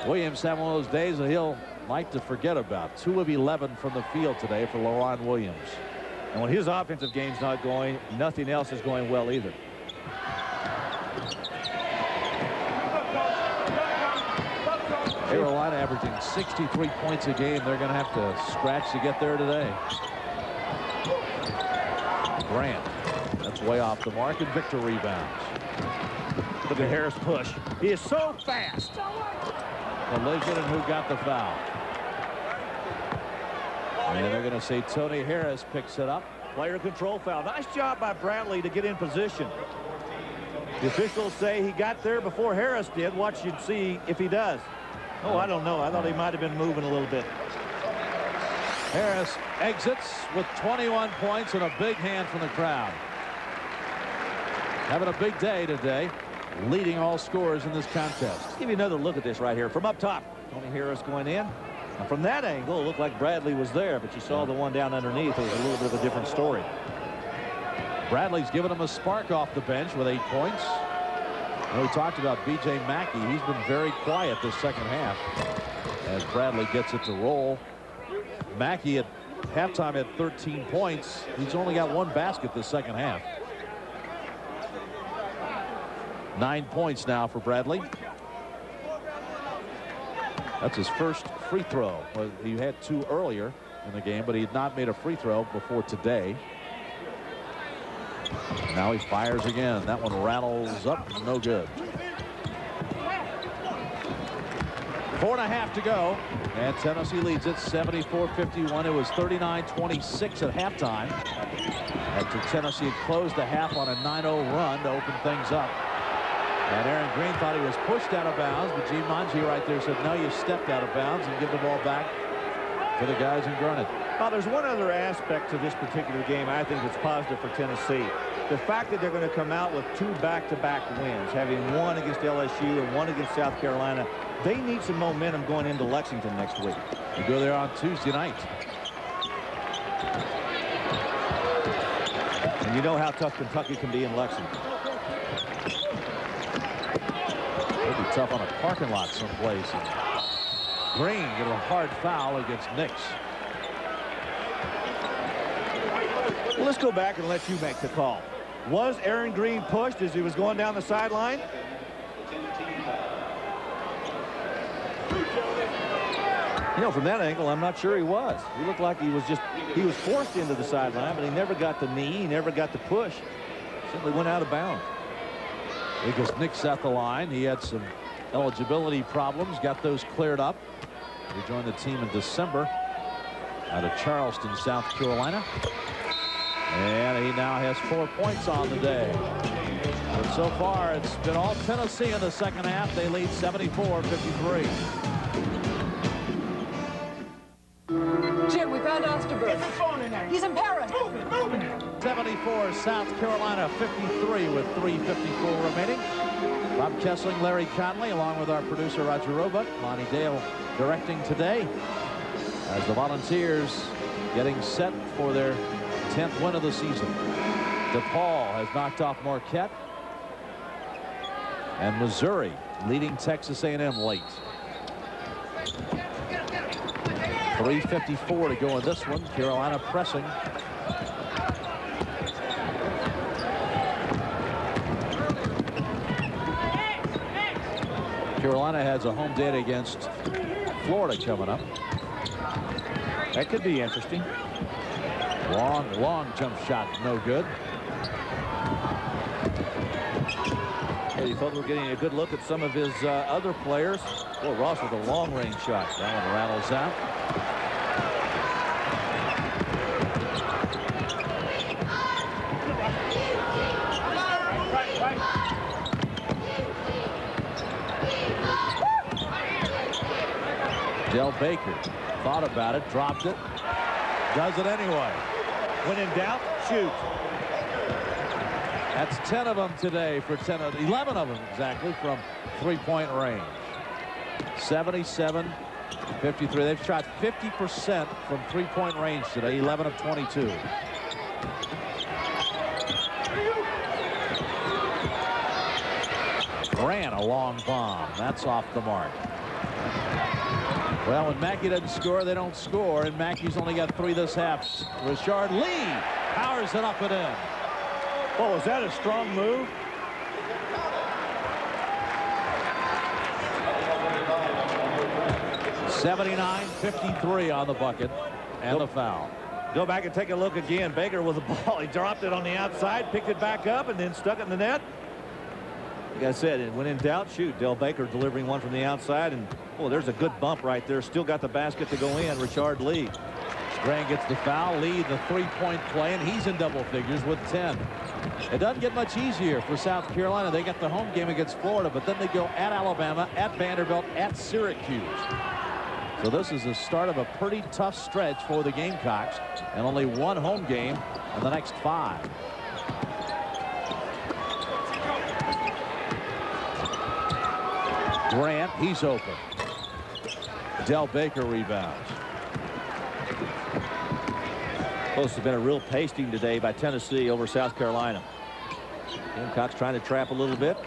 Williams having one of those days that he'll like to forget about. 2 of 11 from the field today for LaRon Williams. And when his offensive game's not going, nothing else is going well either. Carolina averaging 63 points a game. They're going to have to scratch to get there today. Grant. That's way off the mark, and Victor rebounds. Look at Harris push. He is so fast. Collision, and who got the foul? And they're going to say Tony Harris picks it up. Player control foul. Nice job by Bradley to get in position. The officials say he got there before Harris did. Watch you see if he does. Oh, I don't know. I thought he might have been moving a little bit. Harris exits with 21 points and a big hand from the crowd. Having a big day today, leading all scorers in this contest. Let's give you another look at this right here. From up top, Tony Harris going in. And from that angle, it looked like Bradley was there, but you saw the one down underneath. It was a little bit of a different story. Bradley's given him a spark off the bench with 8 points. And we talked about B.J. Mackey. He's been very quiet this second half as Bradley gets it to roll. Mackey at halftime had 13 points. He's only got 1 basket this second half. 9 points now for Bradley. That's his first free throw. Well, he had 2 earlier in the game, but he had not made a free throw before today. Now he fires again. That one rattles up. No good. 4.5 to go. And Tennessee leads it 74-51. It was 39-26 at halftime. After Tennessee had closed the half on a 9-0 run to open things up. And Aaron Green thought he was pushed out of bounds, but Gene Monge right there said, no, you stepped out of bounds, and give the ball back to the guys in Gurnett. Well, there's one other aspect to this particular game I think that's positive for Tennessee. The fact that they're going to come out with 2 back-to-back wins, having one against LSU and one against South Carolina. They need some momentum going into Lexington next week. We go there on Tuesday night. And you know how tough Kentucky can be in Lexington. It'll be tough on a parking lot someplace. And Green get a hard foul against Nix. Well, let's go back and let you make the call. Was Aaron Green pushed as he was going down the sideline? You know, from that angle, I'm not sure he was. He looked like he was forced into the sideline, but he never got the knee, he never got the push. Simply went out of bounds. Because Nix at the line. He had some eligibility problems, got those cleared up. He joined the team in December out of Charleston, South Carolina. And he now has 4 points on the day. But so far, it's been all Tennessee in the second half. They lead 74-53. Jim, we found Osterberg. He's in Paris. 74, South Carolina 53 with 3:54 remaining. Bob Kessling, Larry Conley, along with our producer Roger Roebuck, Monty Dale directing today as the Volunteers getting set for their 10th win of the season. DePaul has knocked off Marquette, and Missouri leading Texas A&M late. 3:54 to go in this one. Carolina pressing. Carolina has a home date against Florida coming up. That could be interesting. Long jump shot, no good. Hey, folks, we're getting a good look at some of his other players. Well, Ross with a long-range shot. That one rattles out. Del Baker thought about it, dropped it, does it anyway. When in doubt, shoot. That's 10 of them today for 11 of them exactly from three-point range. 77-53. They've shot 50% from three-point range today, 11 of 22. a long bomb. That's off the mark. Well, when Mackey doesn't score, they don't score, and Mackey's only got 3 this half. Richard Lee powers it up and in. Oh, was that a strong move? $79-53 on the bucket, and the foul. Go back and take a look again. Baker with the ball. He dropped it on the outside, picked it back up, and then stuck it in the net. Like I said, when in doubt, shoot. Del Baker delivering one from the outside, and oh, there's a good bump right there. Still got the basket to go in. Richard Lee. Grant gets the foul. Lee, the 3-point play, and he's in double figures with 10. It doesn't get much easier for South Carolina. They got the home game against Florida, but then they go at Alabama, at Vanderbilt, at Syracuse. So this is the start of a pretty tough stretch for the Gamecocks, and only 1 home game in the next 5. Grant, he's open. Del Baker rebounds. Supposed to have been a real pasting today by Tennessee over South Carolina. Gamecocks trying to trap a little bit.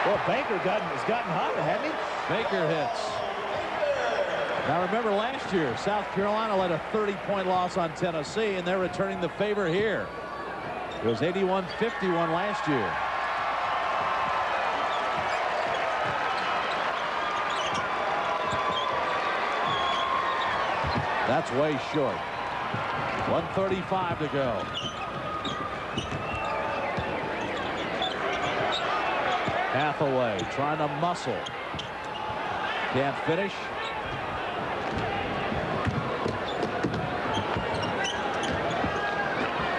Well, Baker has gotten hot, hasn't he? Baker hits. Now remember last year, South Carolina led a 30-point loss on Tennessee, and they're returning the favor here. It was 81-51 last year. That's way short. 1:35 to go. Hathaway trying to muscle. Can't finish.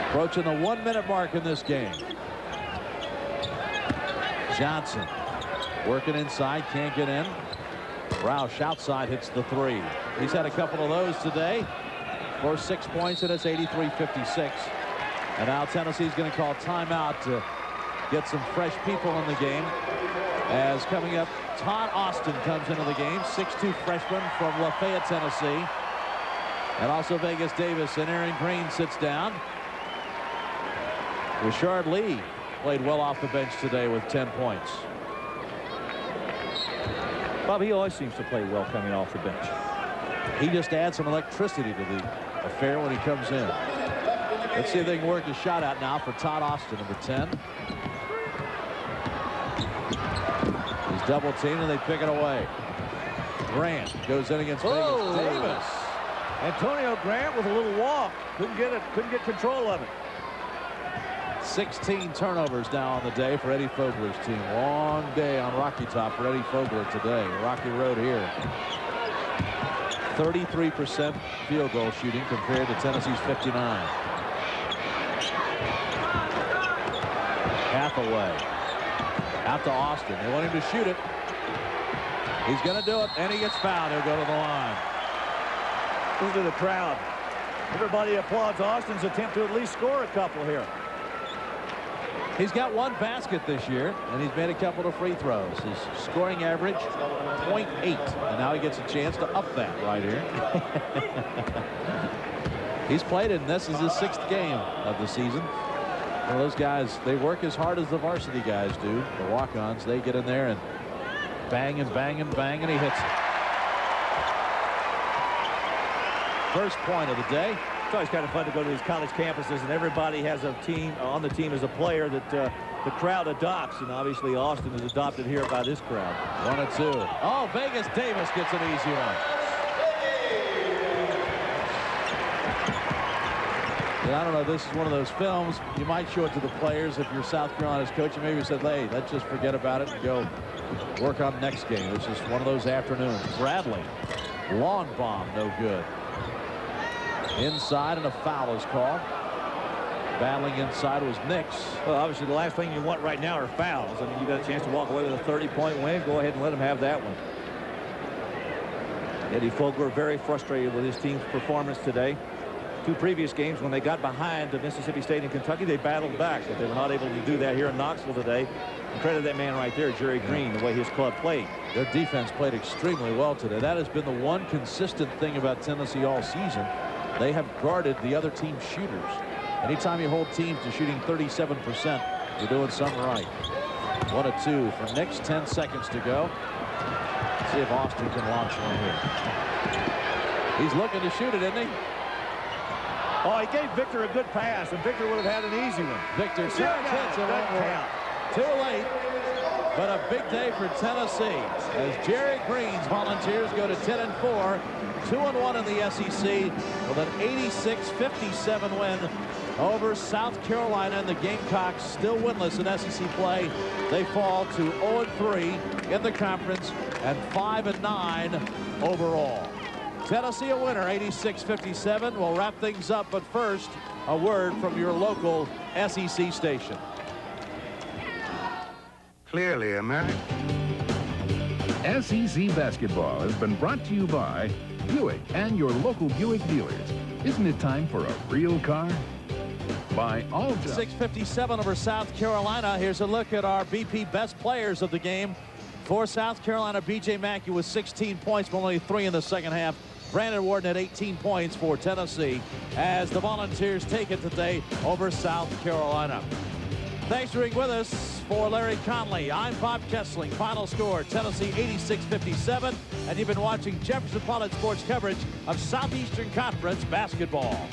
Approaching the 1-minute mark in this game. Johnson working inside, can't get in. Roush outside hits the 3. He's had a couple of those today. For 6 points, and it's 83-56. And now Tennessee's going to call timeout to get some fresh people in the game. As coming up, Todd Austin comes into the game, 6'2" freshman from Lafayette, Tennessee. And also Vegas Davis, and Aaron Green sits down. Richard Lee played well off the bench today with 10 points. Bob, he always seems to play well coming off the bench. He just adds some electricity to the affair when he comes in. Let's see if they can work the shot out now for Todd Austin, number 10. He's double teamed, and they pick it away. Grant goes in against Vegas Davis. Antonio Grant with a little walk. Couldn't get control of it. 16 turnovers now on the day for Eddie Fogler's team. Long day on Rocky Top for Eddie Fogler today. Rocky Road here. 33% field goal shooting compared to Tennessee's 59. Hathaway out to Austin. They want him to shoot it. He's going to do it, and he gets fouled. He'll go to the line. Into the crowd. Everybody applauds Austin's attempt to at least score a couple here. He's got 1 basket this year, and he's made a couple of free throws. His scoring average, 0.8. And now he gets a chance to up that right here. He's played it, and this is his 6th game of the season. Well, those guys, they work as hard as the varsity guys do. The walk-ons, they get in there and bang and bang and bang, and he hits it. First point of the day. It's always kind of fun to go to these college campuses, and everybody has a team on the team as a player that the crowd adopts, and obviously Austin is adopted here by this crowd. 1 and 2. Oh, Vegas Davis gets an easy one. And I don't know, this is one of those films you might show it to the players if you're South Carolina's coach, and maybe said, hey, let's just forget about it and go work on the next game. It's just one of those afternoons. Bradley, long bomb, no good. Inside, and a foul is called. Battling inside was Nix. Well, obviously the last thing you want right now are fouls. I mean, you got a chance to walk away with a 30-point win. Go ahead and let him have that one. Eddie Fogler very frustrated with his team's performance today. 2 previous games, when they got behind to Mississippi State and Kentucky, they battled back, but they were not able to do that here in Knoxville today. And credit that man right there, Jerry Green, the way his club played. Their defense played extremely well today. That has been the one consistent thing about Tennessee all season. They have guarded the other team's shooters. Anytime you hold teams to shooting 37%, you're doing something right. 1-2 for Nix. 10 seconds to go. Let's see if Austin can launch one here. He's looking to shoot it, isn't he? Oh, he gave Victor a good pass, and Victor would have had an easy one. Victor hits it one. Too late, but a big day for Tennessee as Jerry Green's Volunteers go to 10-4, 2-1 in the SEC with an 86-57 win over South Carolina, and the Gamecocks still winless in SEC play. They fall to 0-3 in the conference and 5-9 overall. Tennessee a winner, 86-57. We'll wrap things up, but first, a word from your local SEC station. Clearly American. SEC basketball has been brought to you by Buick and your local Buick dealers. Isn't it time for a real car? By Alta. 6:57 over South Carolina. Here's a look at our BP best players of the game. For South Carolina, B.J. Mackey with 16 points, but only 3 in the second half. Brandon Warden at 18 points for Tennessee as the Volunteers take it today over South Carolina. Thanks for being with us. For Larry Conley, I'm Bob Kessling. Final score, Tennessee 86-57. And you've been watching Jefferson Pilot Sports coverage of Southeastern Conference basketball.